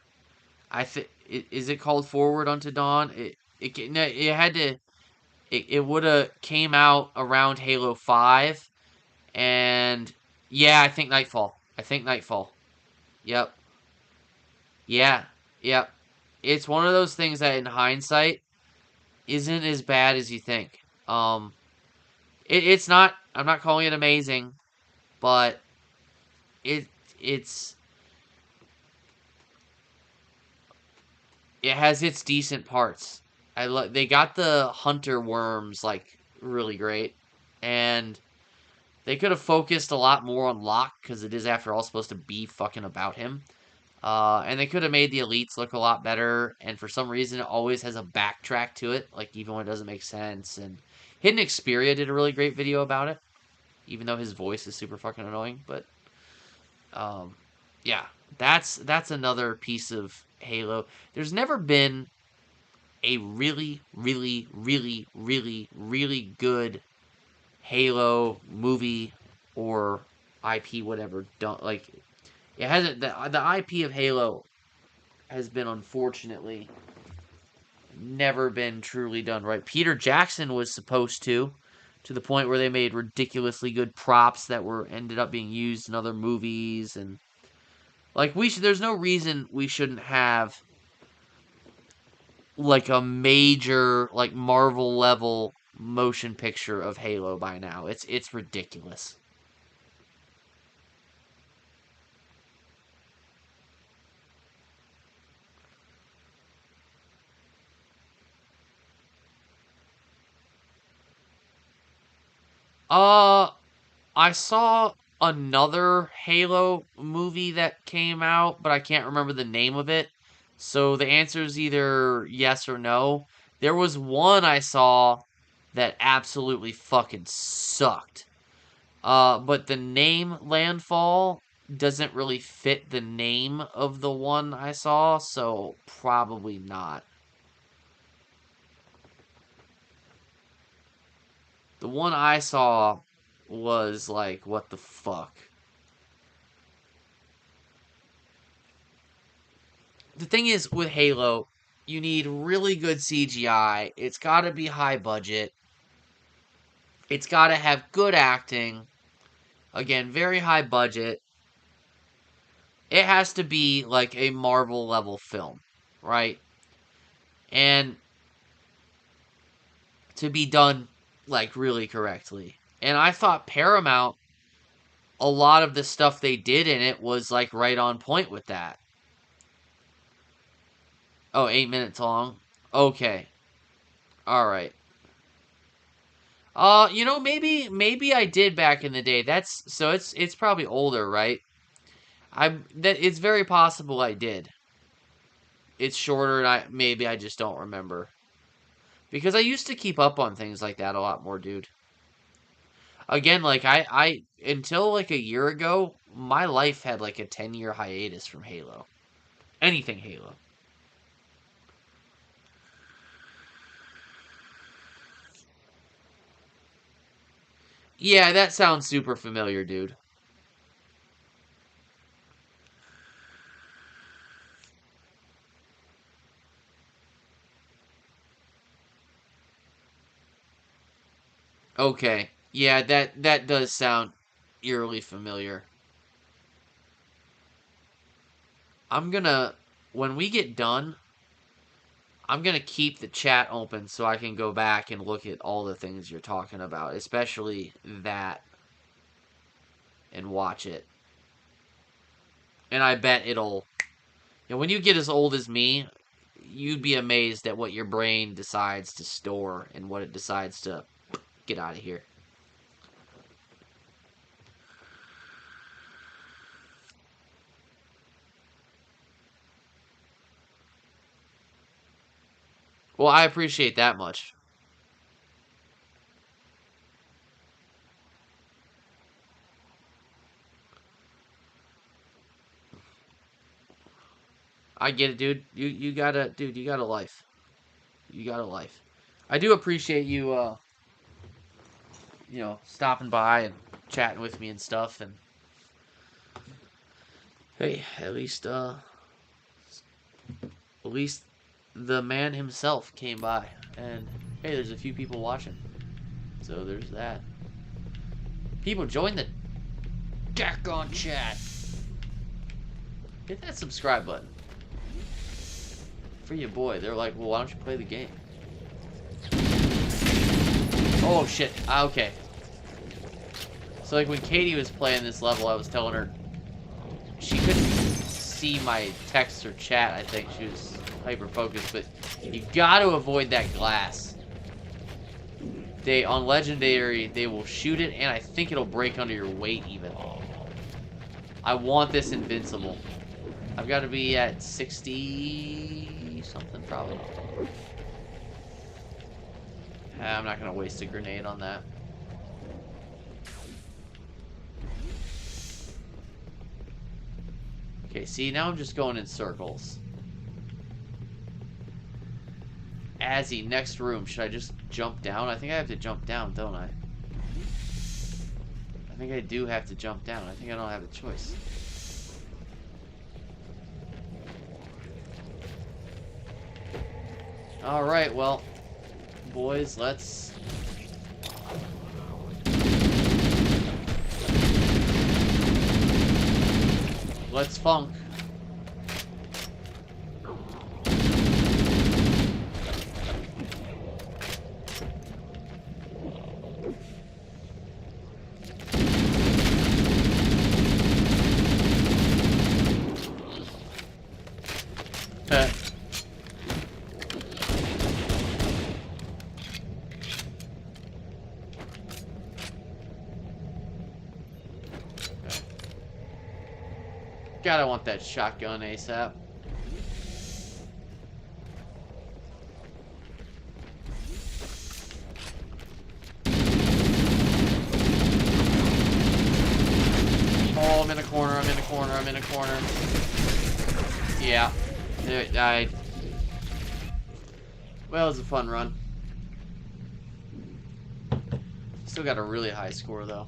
I think is it called Forward Unto Dawn? It had to it would have came out around Halo 5, and yeah, I think Nightfall. I think Nightfall. Yep. Yeah. Yep. It's one of those things that in hindsight isn't as bad as you think. It's not. I'm not calling it amazing, but it it's it has its decent parts. They got the hunter worms like really great, and they could have focused a lot more on Locke because it is after all supposed to be fucking about him. And they could have made the elites look a lot better. And for some reason, it always has a backtrack to it, like even when it doesn't make sense. And Hidden Xperia did a really great video about it, even though his voice is super fucking annoying. But um, yeah, that's another piece of Halo. There's never been a really, really, really, really, really good Halo movie or IP, whatever. Don't like it hasn't the IP of Halo has been unfortunately never been truly done right. Peter Jackson was supposed to the point where they made ridiculously good props that were ended up being used in other movies, and like there's no reason we shouldn't have like a major like Marvel level motion picture of Halo by now. It's ridiculous. Uh I saw another Halo movie that came out, but I can't remember the name of it. So the answer is either yes or no. There was one I saw that absolutely fucking sucked. But the name Landfall doesn't really fit the name of the one I saw, so probably not. The one I saw was like, what the fuck? The thing is with Halo, you need really good CGI. It's got to be high budget. It's got to have good acting. Again, very high budget. It has to be like a Marvel level film, right? And to be done like really correctly. And I thought Paramount, a lot of the stuff they did in it was like right on point with that. Oh, 8 minutes long? Okay. Alright. Maybe I did back in the day. It's probably older, right? It's very possible I did. It's shorter and I just don't remember. Because I used to keep up on things like that a lot more, dude. Again, like I until like a year ago, my life had like a 10-year hiatus from Halo. Anything Halo. Yeah, that sounds super familiar, dude. Okay. Yeah, that does sound eerily familiar. I'm gonna when we get done, I'm gonna keep the chat open so I can go back and look at all the things you're talking about, especially that, and watch it. And I bet when you get as old as me, you'd be amazed at what your brain decides to store and what it decides to get out of here. Well, I appreciate that much. I get it, dude. You got a life. You got a life. I do appreciate you stopping by and chatting with me and stuff, and hey, at least the man himself came by, and hey, there's a few people watching. So there's that. People join the deck on chat. Hit that subscribe button. For your boy. They're like, well, why don't you play the game? Oh, shit. Okay. So, like, when Katie was playing this level, I was telling her she couldn't see my text or chat, I think. She was hyper-focused, but you gotta avoid that glass. On Legendary, they will shoot it, and I think it'll break under your weight, even. I want this invincible. I've got to be at 60-something, probably. I'm not going to waste a grenade on that. Okay, see, now I'm just going in circles. Azzy, next room. Should I just jump down? I think I have to jump down, don't I? I think I do have to jump down. I think I don't have a choice. Alright, well, boys, let's funk. God, I want that shotgun ASAP. Oh, I'm in a corner, I'm in a corner, I'm in a corner. Yeah. Well, it was a fun run. Still got a really high score, though.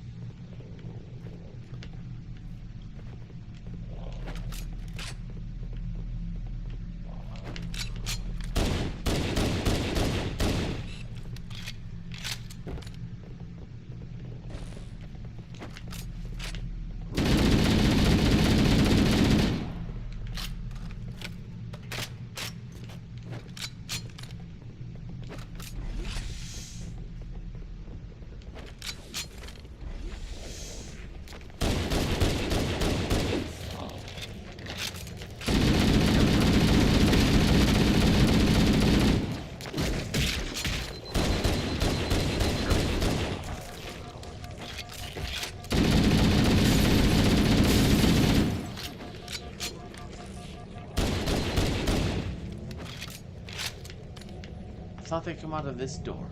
thought they come out of this door.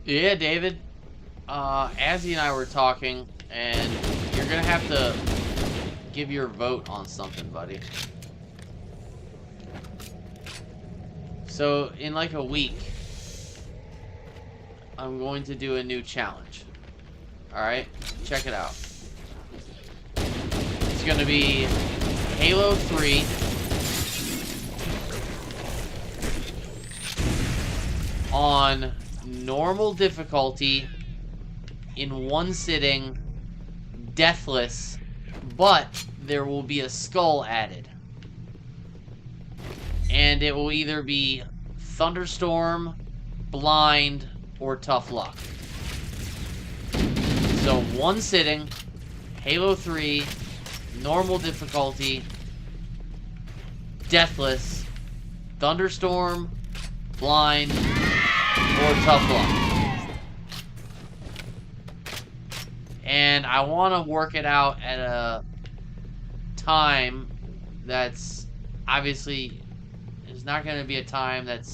Yeah, David. Azzy and I were talking, and you're gonna have to give your vote on something, buddy. So, in like a week, I'm going to do a new challenge. Alright? Check it out. It's gonna be Halo 3. On normal difficulty, in one sitting, deathless, but there will be a skull added. And it will either be Thunderstorm, Blind, or Tough Luck. So one sitting, Halo 3, normal difficulty, deathless, Thunderstorm, Blind, or Tough Luck. And I want to work it out at a time that's obviously is not going to be a time that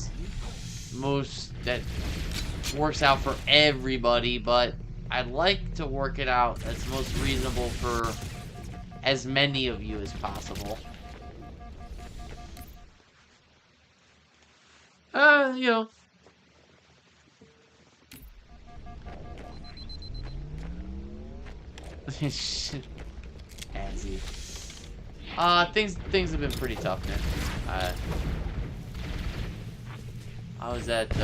works out for everybody, but I'd like to work it out that's most reasonable for as many of you as possible. You know. Azzy. Things have been pretty tough, man. I was at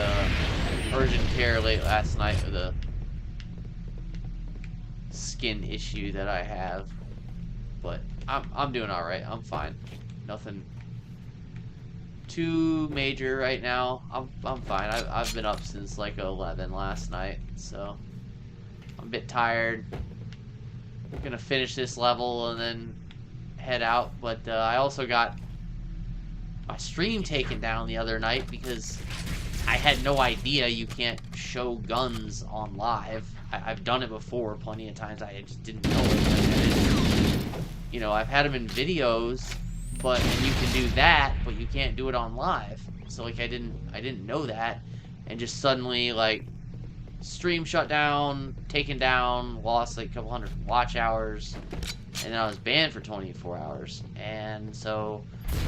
urgent care late last night with a skin issue that I have, but I'm doing all right. I'm fine. Nothing too major right now. I'm fine. I've been up since like 11 last night, so I'm a bit tired. I'm gonna finish this level and then head out, but I also got my stream taken down the other night because I had no idea you can't show guns on live. I've done it before plenty of times. I just didn't know it. You know, I've had them in videos, and you can do that, but you can't do it on live. So like I didn't know that, and just suddenly like stream shut down, taken down, lost like a couple hundred watch hours, and then I was banned for 24 hours. And so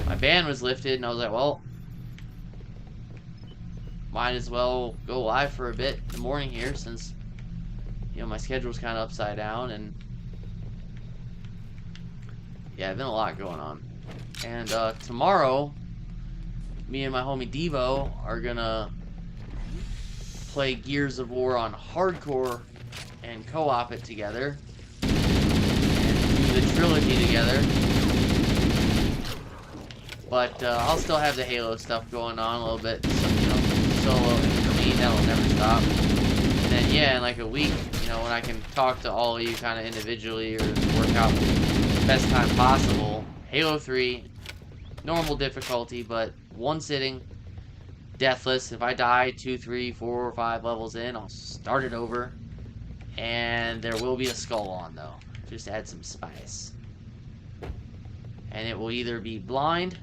my ban was lifted, and I was like, well, might as well go live for a bit in the morning here, since, you know, my schedule's kind of upside down, and yeah, been a lot going on. And tomorrow, me and my homie Devo are gonna play Gears of War on hardcore and co-op it together, and do the trilogy together. But I'll still have the Halo stuff going on a little bit, so, you know, solo, and for me, that'll never stop. And then, yeah, in like a week, you know, when I can talk to all of you kind of individually or work out the best time possible, Halo 3, normal difficulty, but one sitting, deathless. If I die 2, 3, 4, or 5 levels in, I'll start it over. And there will be a skull on, though. Just to add some spice. And it will either be Blind,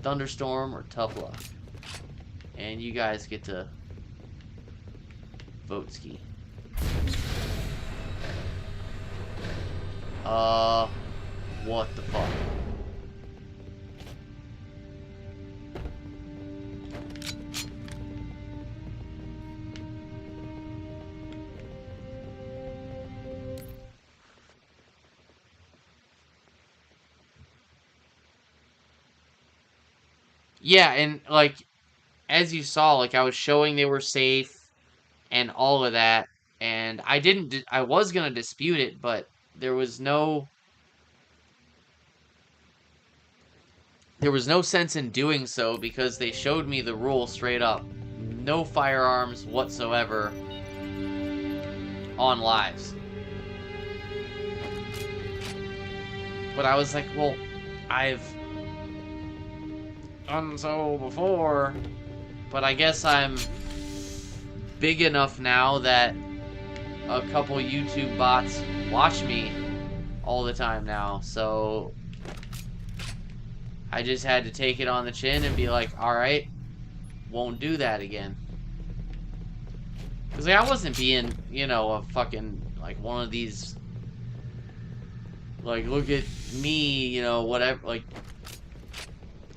Thunderstorm, or Tough Luck. And you guys get to vote ski. What the fuck? Yeah, and like, as you saw, like I was showing they were safe and all of that, and I was gonna dispute it, but there was no sense in doing so because they showed me the rule straight up. no firearms whatsoever on lives. But I was like, well, I've done so before. But I guess I'm big enough now that a couple YouTube bots watch me all the time now. So I just had to take it on the chin and be like, alright, won't do that again. Because like, I wasn't being, you know, a fucking, like, one of these, like, look at me, you know, whatever, like,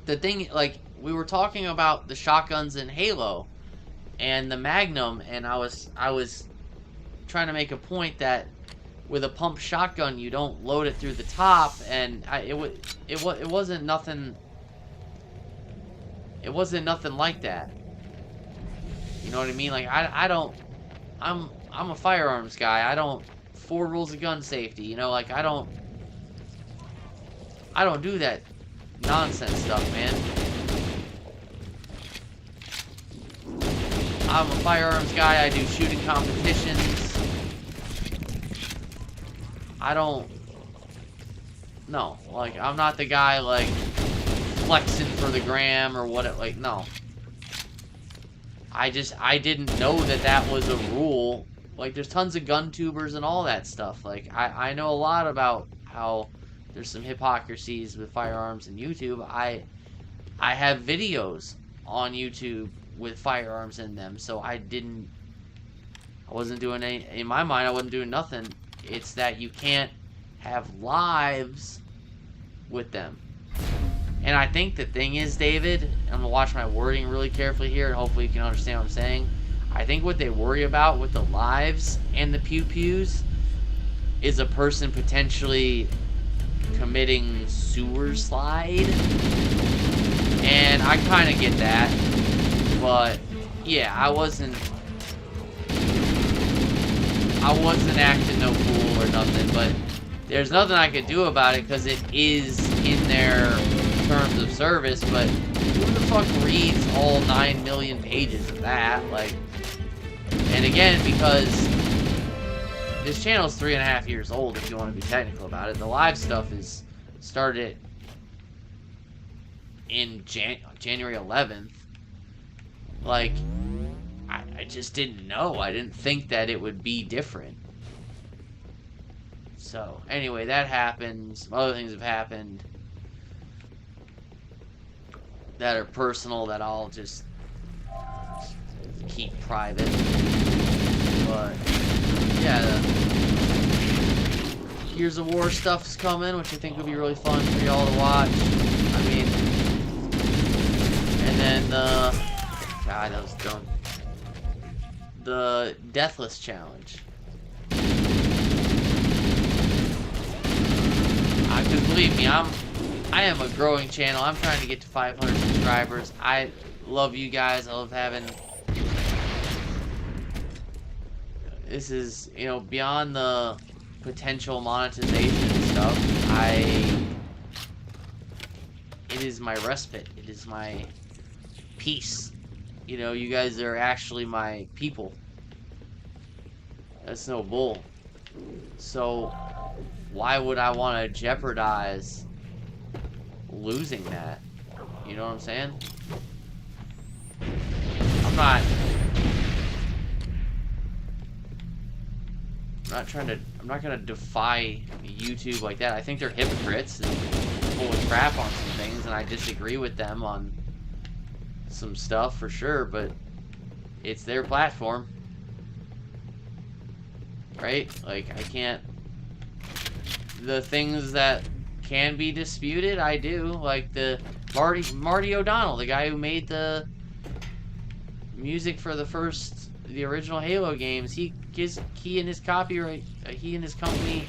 the thing, like, we were talking about the shotguns in Halo and the Magnum, and I was trying to make a point that with a pump shotgun, you don't load it through the top, and it wasn't nothing. It wasn't nothing like that. You know what I mean? Like I'm a firearms guy. I don't 4 rules of gun safety. You know, like I don't do that nonsense stuff, man. I'm a firearms guy. I do shooting competitions. No, like, I'm not the guy, like, flexing for the gram or what, like, no. I didn't know that was a rule. Like, there's tons of gun tubers and all that stuff. Like, I know a lot about how there's some hypocrisies with firearms in YouTube. I have videos on YouTube with firearms in them, so I wasn't doing any, in my mind, I wasn't doing nothing. It's that you can't have lives with them. And I think the thing is, David, I'm gonna watch my wording really carefully here, and hopefully you can understand what I'm saying. I think what they worry about with the lives and the pew-pews is a person potentially committing sewer slide. And I kind of get that. But, yeah, I wasn't acting no fool or nothing, but there's nothing I could do about it because it is in their terms of service. But who the fuck reads all 9 million pages of that? Like, and again, because this channel's 3.5 years old, if you want to be technical about it. The live stuff is started in January 11th. Like, I just didn't know. I didn't think that it would be different. So, anyway, that happened. Some other things have happened that are personal that I'll just keep private. But, yeah, the Gears of War stuff's coming, which I think will be really fun for y'all to watch. I mean, and then God, that was dumb. The Deathless Challenge. Because believe me, I am a growing channel. I'm trying to get to 500 subscribers. I love you guys. I love having... This is, you know, beyond the potential monetization stuff. It is my respite. It is my peace. You know, you guys are actually my people. That's no bull. So, why would I want to jeopardize losing that? You know what I'm saying? I'm not gonna defy YouTube like that. I think they're hypocrites and full of crap on some things, and I disagree with them on some stuff for sure, but it's their platform, right? Like, I can't... The things that can be disputed, I do. Like the Marty O'Donnell, the guy who made the music for the original Halo games. He and his company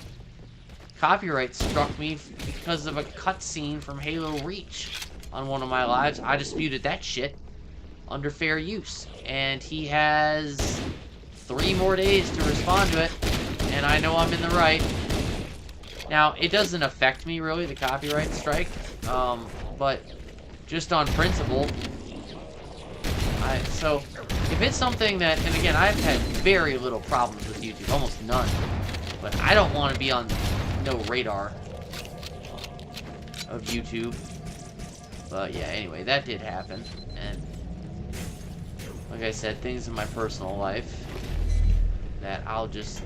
copyright struck me because of a cutscene from Halo Reach on one of my lives. I disputed that shit under fair use, and he has 3 more days to respond to it, and I know I'm in the right. Now, it doesn't affect me, really, the copyright strike, but just on principle, So, if it's something that, and again, I've had very little problems with YouTube, almost none, but I don't want to be on no radar of YouTube. But yeah, anyway, that did happen, and like I said, things in my personal life that I'll just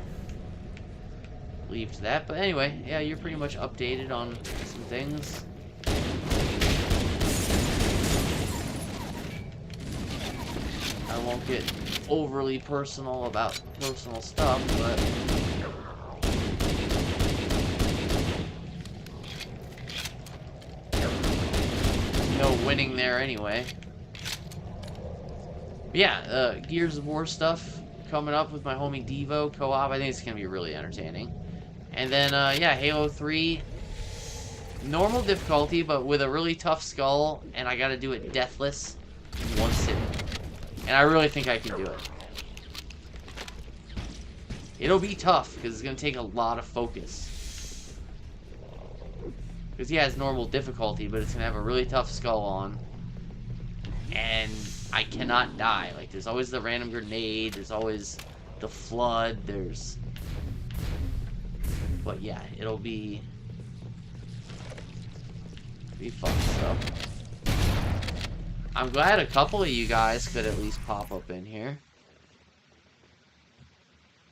leave to that. But anyway, yeah, you're pretty much updated on some things. I won't get overly personal about personal stuff, but no winning there anyway. But yeah, Gears of War stuff coming up with my homie Devo co-op. I think it's gonna be really entertaining. And then yeah, Halo 3, normal difficulty, but with a really tough skull, and I gotta do it deathless in one sitting. And I really think I can do it. It'll be tough, because it's going to take a lot of focus. Because he has normal difficulty, but it's going to have a really tough skull on. And I cannot die. Like, there's always the random grenade, there's always the flood, there's... But yeah, it'll be fun, so... I'm glad a couple of you guys could at least pop up in here.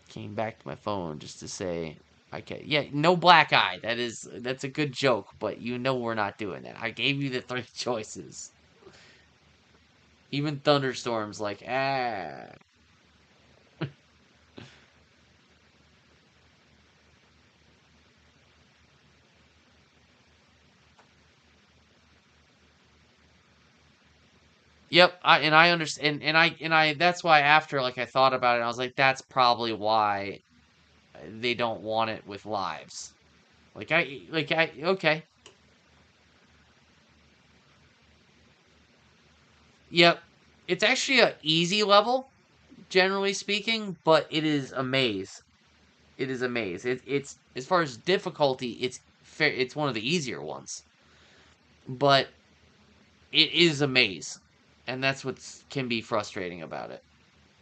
Came back to my phone just to say, okay, yeah, no black eye. That's a good joke, but you know we're not doing that. I gave you the 3 choices. Even Thunderstorm's like, ah. Yep, I understand, and I that's why after like I thought about it, I was like, that's probably why they don't want it with lives. Okay. Yep, it's actually a easy level, generally speaking, but it is a maze. It is a maze. It's as far as difficulty, it's fair. It's one of the easier ones, but it is a maze, and that's what can be frustrating about it,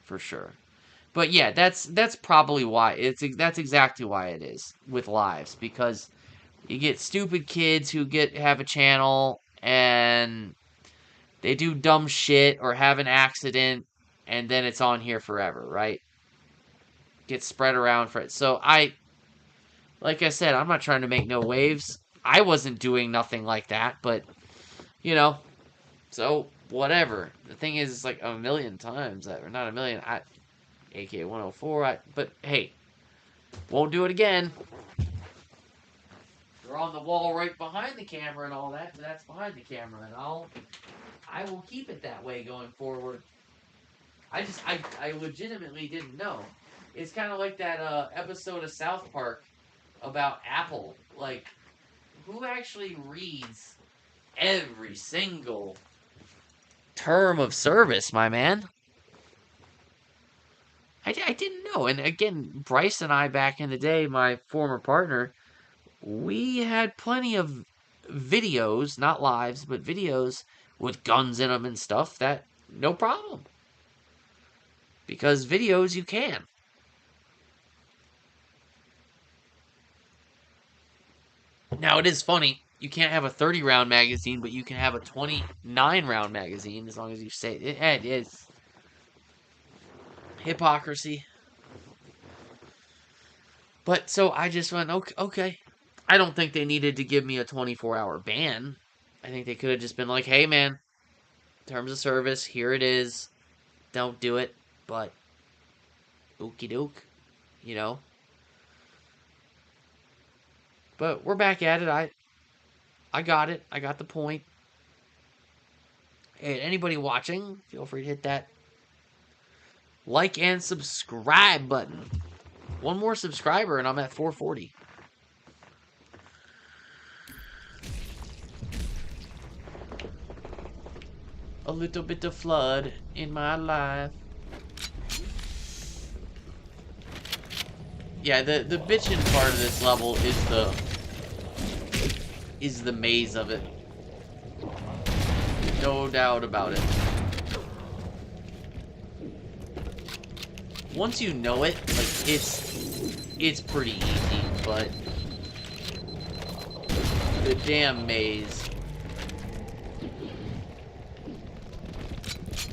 for sure. But yeah, that's probably why that's exactly why it is with lives, because you get stupid kids who have a channel and they do dumb shit or have an accident, and then it's on here forever, right? Gets spread around for it. So like I said, I'm not trying to make no waves. I wasn't doing nothing like that, but you know, so whatever. The thing is, it's like a million times that, or not a million. AK 104. But hey, won't do it again. They're on the wall right behind the camera and all that. But that's behind the camera, and I will keep it that way going forward. I legitimately didn't know. It's kind of like that episode of South Park about Apple. Like, who actually reads every single term of service, my man? I didn't know. And again, Bryce and I back in the day, my former partner, we had plenty of videos, not lives, but videos with guns in them and stuff that, no problem. Because videos you can. Now, it is funny. You can't have a 30-round magazine, but you can have a 29-round magazine as long as you say it. It is hypocrisy. But so I just went, okay. I don't think they needed to give me a 24-hour ban. I think they could have just been like, hey, man, terms of service, here it is. Don't do it, but okie doke, you know. But we're back at it. I got it. I got the point. Hey, anybody watching, feel free to hit that like and subscribe button. One more subscriber and I'm at 440. A little bit of flood in my life. Yeah, the bitchin' part of this level is the maze of it. No doubt about it. once you know it, like, it's pretty easy, but the damn maze.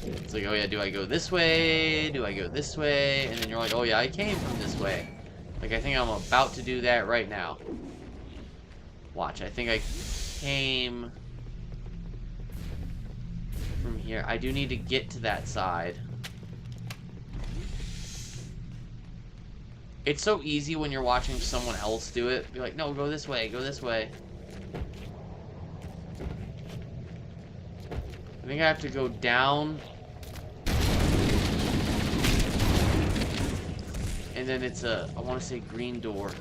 It's like, oh yeah, do I go this way? Do I go this way? And then you're like, oh yeah, I came from this way. Like, I think I'm about to do that right now. Watch, I think I came from here. I do need to get to that side. It's so easy when you're watching someone else do it. Be like, no, go this way, go this way. I think I have to go down. And then it's a, I want to say green door.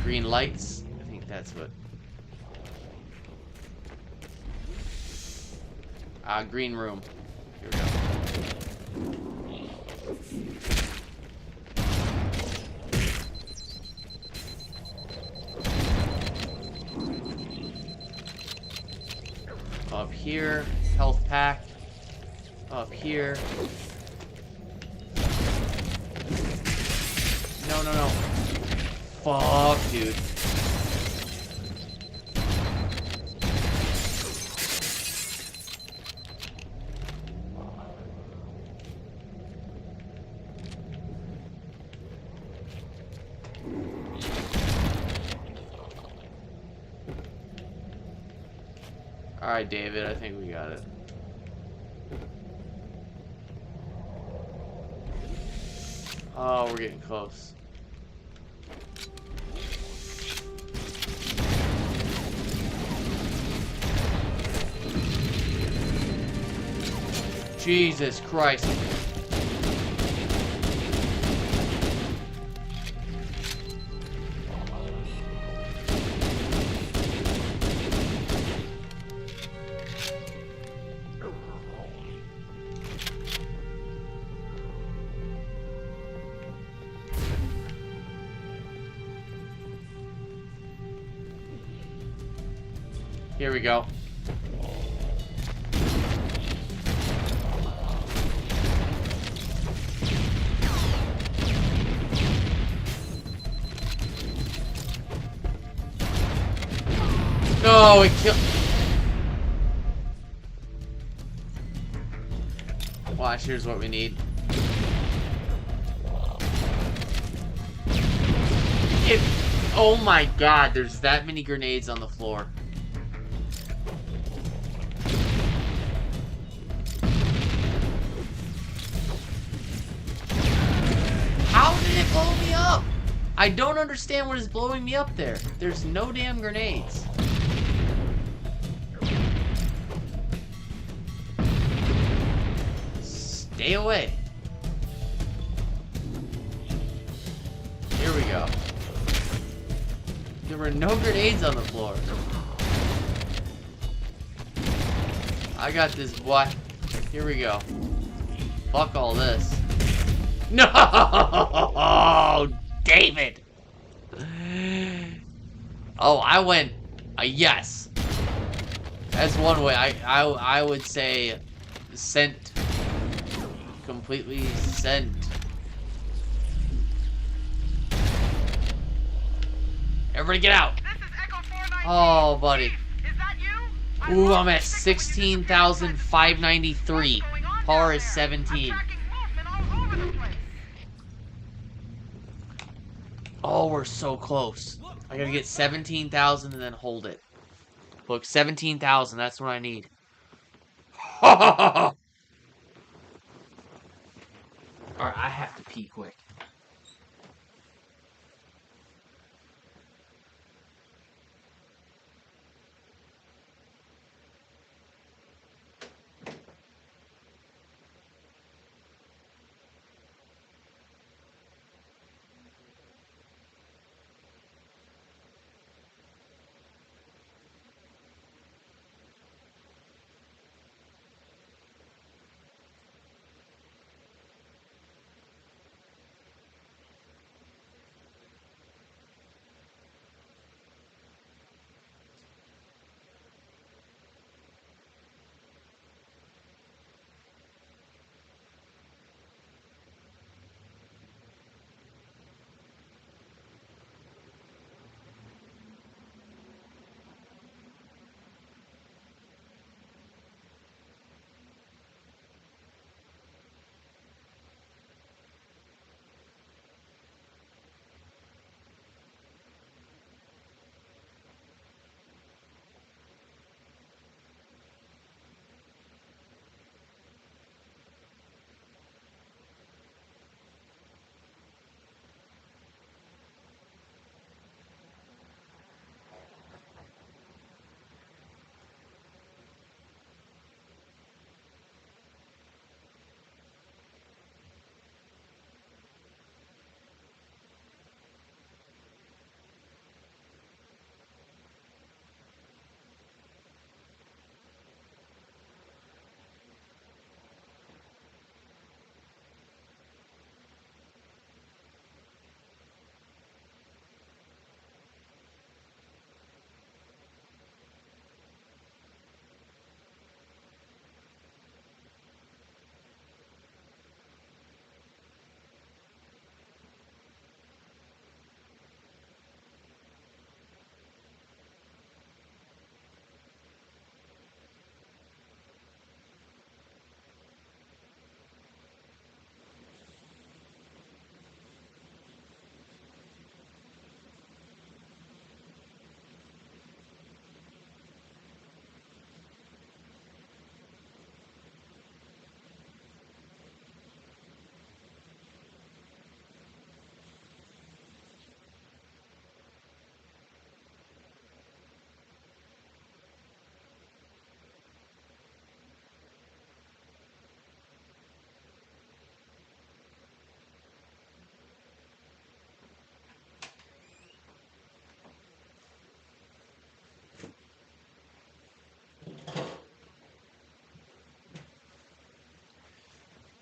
Green lights. I think that's what. Green room. Here we go. Up here, health pack. Up here. No, no, no. Fuck, dude. Alright, David, I think we got it. Oh, we're getting close. Jesus Christ. Here we go. No, it killed. Watch, here's what we need. Oh my god, there's that many grenades on the floor. How did it blow me up? I don't understand what is blowing me up there. There's no damn grenades. Stay away. Here we go. There were no grenades on the floor. I got this, boy. Here we go. Fuck all this. No, David. Oh, I went. Yes. That's one way. I would say sent. Completely sent. Everybody get out. Oh, buddy. Is that you? Ooh, I'm at 16,593. Par is 17. Oh, we're so close. I gotta get 17,000 and then hold it. Look, 17,000. That's what I need. Alright, I have to pee quick.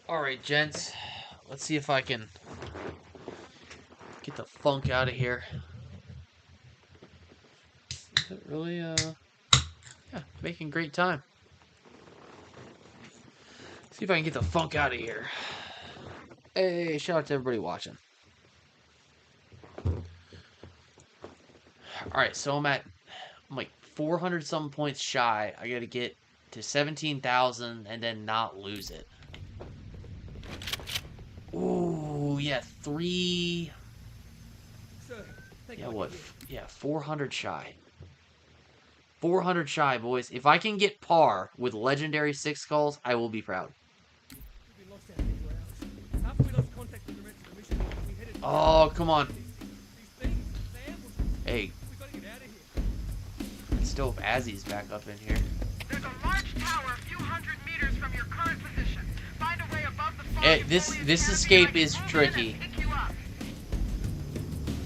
Alright, gents. Let's see if I can get the funk out of here. Is it really, yeah, making great time. See if I can get the funk out of here. Hey, shout out to everybody watching. Alright, so I'm like 400 some points shy. I gotta get to 17,000 and then not lose it. Ooh, yeah, yeah, what? Yeah, 400 shy. 400 shy, boys. If I can get par with legendary 6 skulls, I will be proud. Oh, come on. Hey. I still have Azzy's back up in here. There's a large tower a few hundred meters from your current position. Find a way above the Hey, this escape is tricky.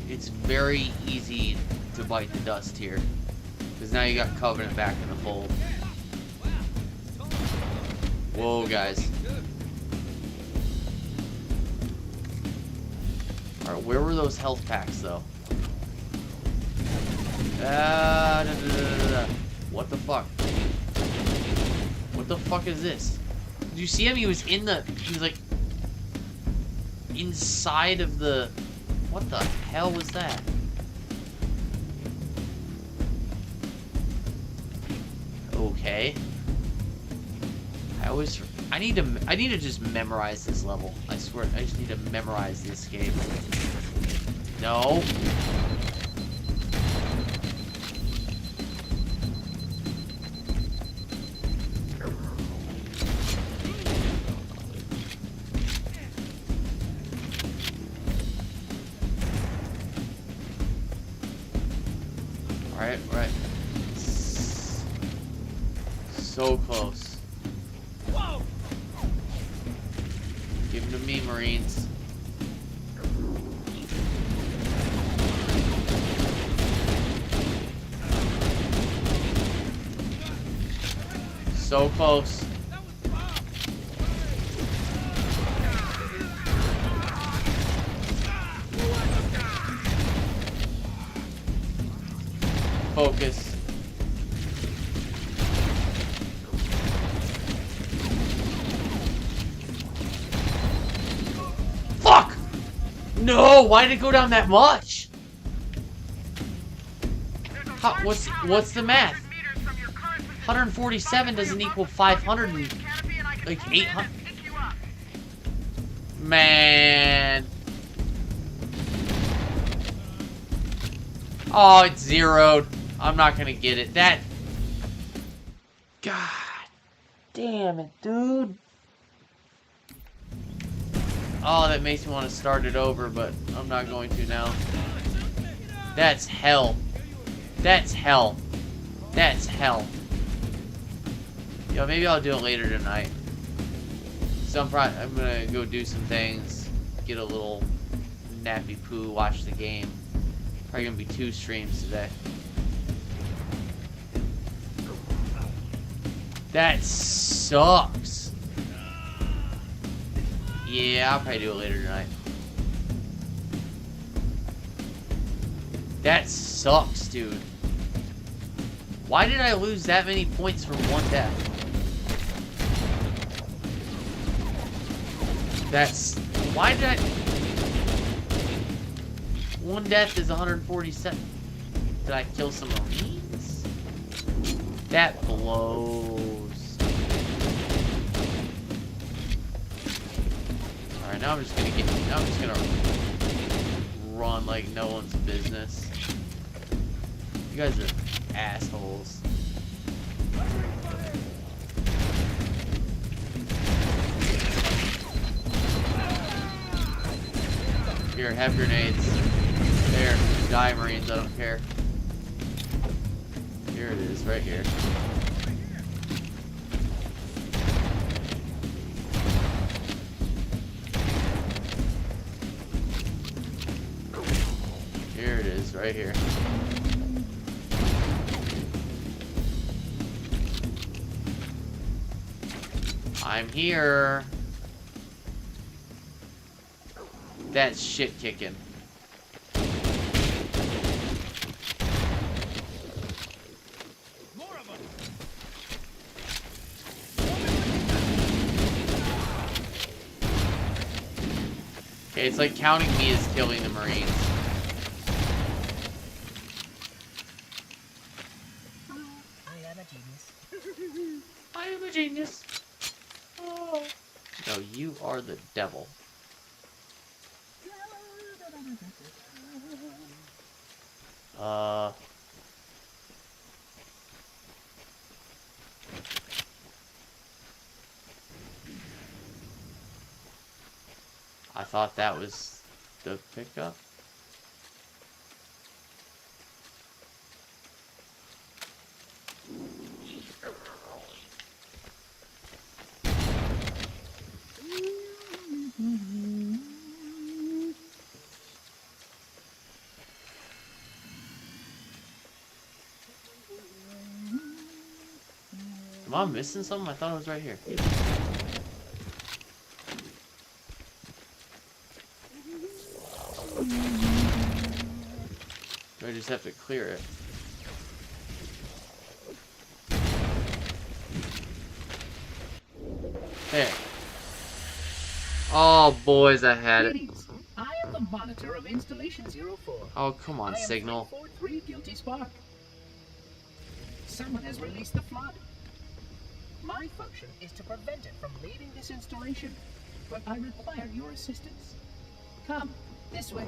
It's very easy to bite the dust here. Because now you got Covenant back in the fold. Whoa, guys. Alright, where were those health packs, though? What the fuck? What the fuck is this? Did you see him? He was like inside of the... What the hell was that? Okay. I need to just memorize this level. I swear, I just need to memorize the escape. No. Right. So close. Whoa! Give them to me, Marines. So close. Focus. Fuck! No, why did it go down that much? What's the math? 147 doesn't equal 500, like 800. Man. Oh, it's zeroed. I'm not gonna get it. God damn it, dude. Oh, that makes me want to start it over, but I'm not going to now. That's hell. That's hell. That's hell. Yo, maybe I'll do it later tonight. So I'm gonna go do some things, get a little nappy poo, watch the game. Probably gonna be 2 streams today. That sucks. Yeah, I'll probably do it later tonight. That sucks, dude. Why did I lose that many points from one death? Why did I... One death is 147. Did I kill some Marines? That blows. Alright, now I'm just gonna run like no one's business. You guys are assholes. Here, have grenades. There, die, Marines, I don't care. Here it is, right here. Here it is, right here. I'm here. That's shit kicking. More of them. Okay, it's like counting me as killing the Marines. I am a genius. I am a genius. Oh. No, you are the devil. Uh... I thought that was the pickup. Am I missing something? I thought it was right here. Do I just have to clear it? There. Oh, boys, I had it. Greetings. I am the monitor of Installation 04. Oh, come on, I am Signal. 343 Guilty Spark. Someone has released the flood. My function is to prevent it from leaving this installation, but I require your assistance. Come, this way.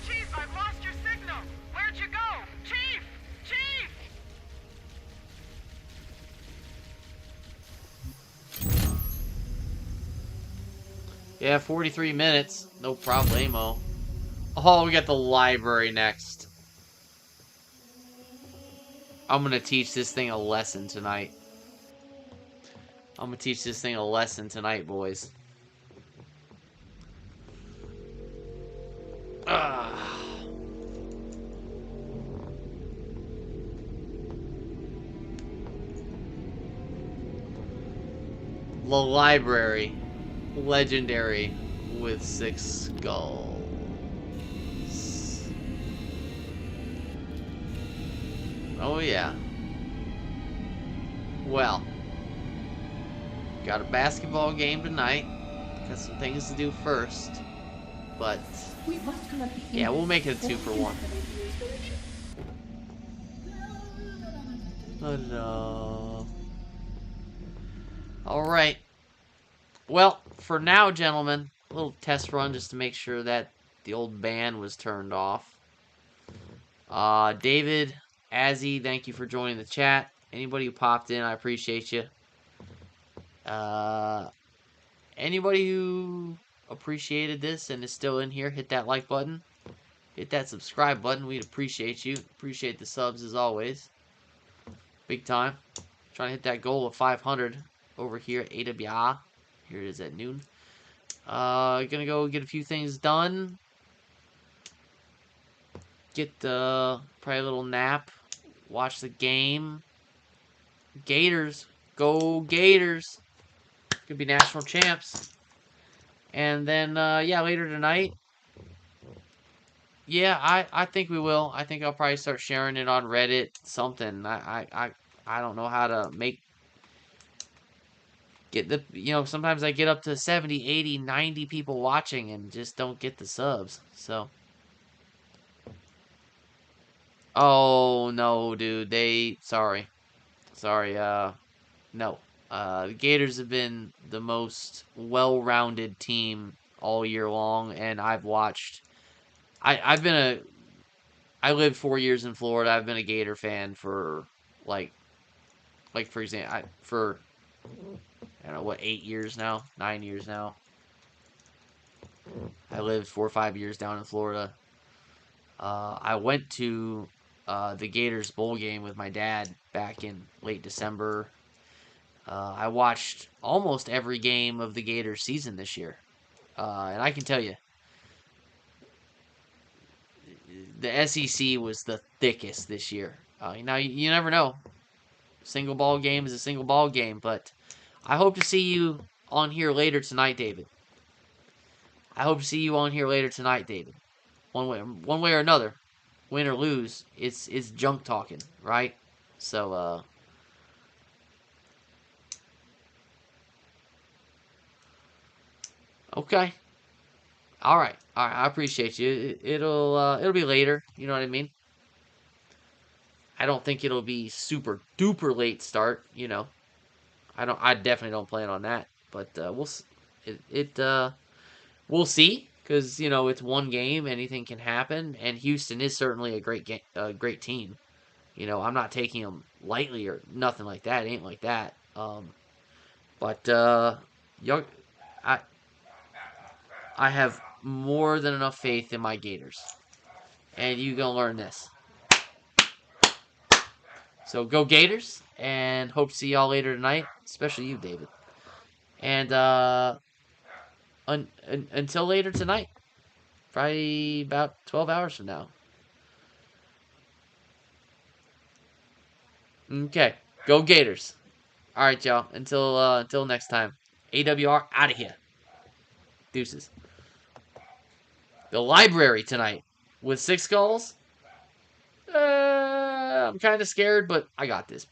Chief, I've lost your signal. Where'd you go? Chief! Chief! Yeah, 43 minutes. No problemo. Oh, we got the library next. I'm gonna teach this thing a lesson tonight. I'm gonna teach this thing a lesson tonight, boys. Ah. The library. Legendary with 6 skulls. Oh yeah. Well, got a basketball game tonight. Got some things to do first. But yeah, we'll make it a 2-for-1. Alright. Well, for now, gentlemen, a little test run just to make sure that the old ban was turned off. David, Azzy, thank you for joining the chat. Anybody who popped in, I appreciate you. Anybody who appreciated this and is still in here, hit that like button. Hit that subscribe button. We'd appreciate you. Appreciate the subs as always. Big time. Trying to hit that goal of 500 over here at AWR. Here it is at noon. Gonna go get a few things done. Get probably a little nap. Watch the game. Gators. Go Gators. Gonna be national champs. And then, yeah, later tonight. Yeah, I think we will. I think I'll probably start sharing it on Reddit. Something. I don't know how to get the, sometimes I get up to 70, 80, 90 people watching and just don't get the subs. So. Oh, no, dude. Sorry. Sorry, no. The Gators have been the most well-rounded team all year long, and I've watched. I lived 4 years in Florida. I've been a Gator fan for like for example, I don't know what 8 years now, 9 years now. I lived 4 or 5 years down in Florida. I went to the Gators bowl game with my dad back in late December. I watched almost every game of the Gators season this year. And I can tell you, the SEC was the thickest this year. Now, you never know. Single ball game is a single ball game, but I hope to see you on here later tonight, David. I hope to see you on here later tonight, David. One way or another, win or lose, it's junk talking, right? So okay. All right. I appreciate you. It'll be later, you know what I mean? I don't think it'll be super duper late start, you know. I definitely don't plan on that, but we'll see cuz you know, it's one game, anything can happen, and Houston is certainly a great team. You know, I'm not taking them lightly or nothing like that. It ain't like that. But young, I I have more than enough faith in my Gators, and you gonna learn this. So go Gators, and hope to see y'all later tonight, especially you, David. And until later tonight, probably about 12 hours from now. Okay, go Gators. All right, y'all. Until next time. AWR out of here. Deuces. The library tonight with 6 skulls. I'm kind of scared, but I got this.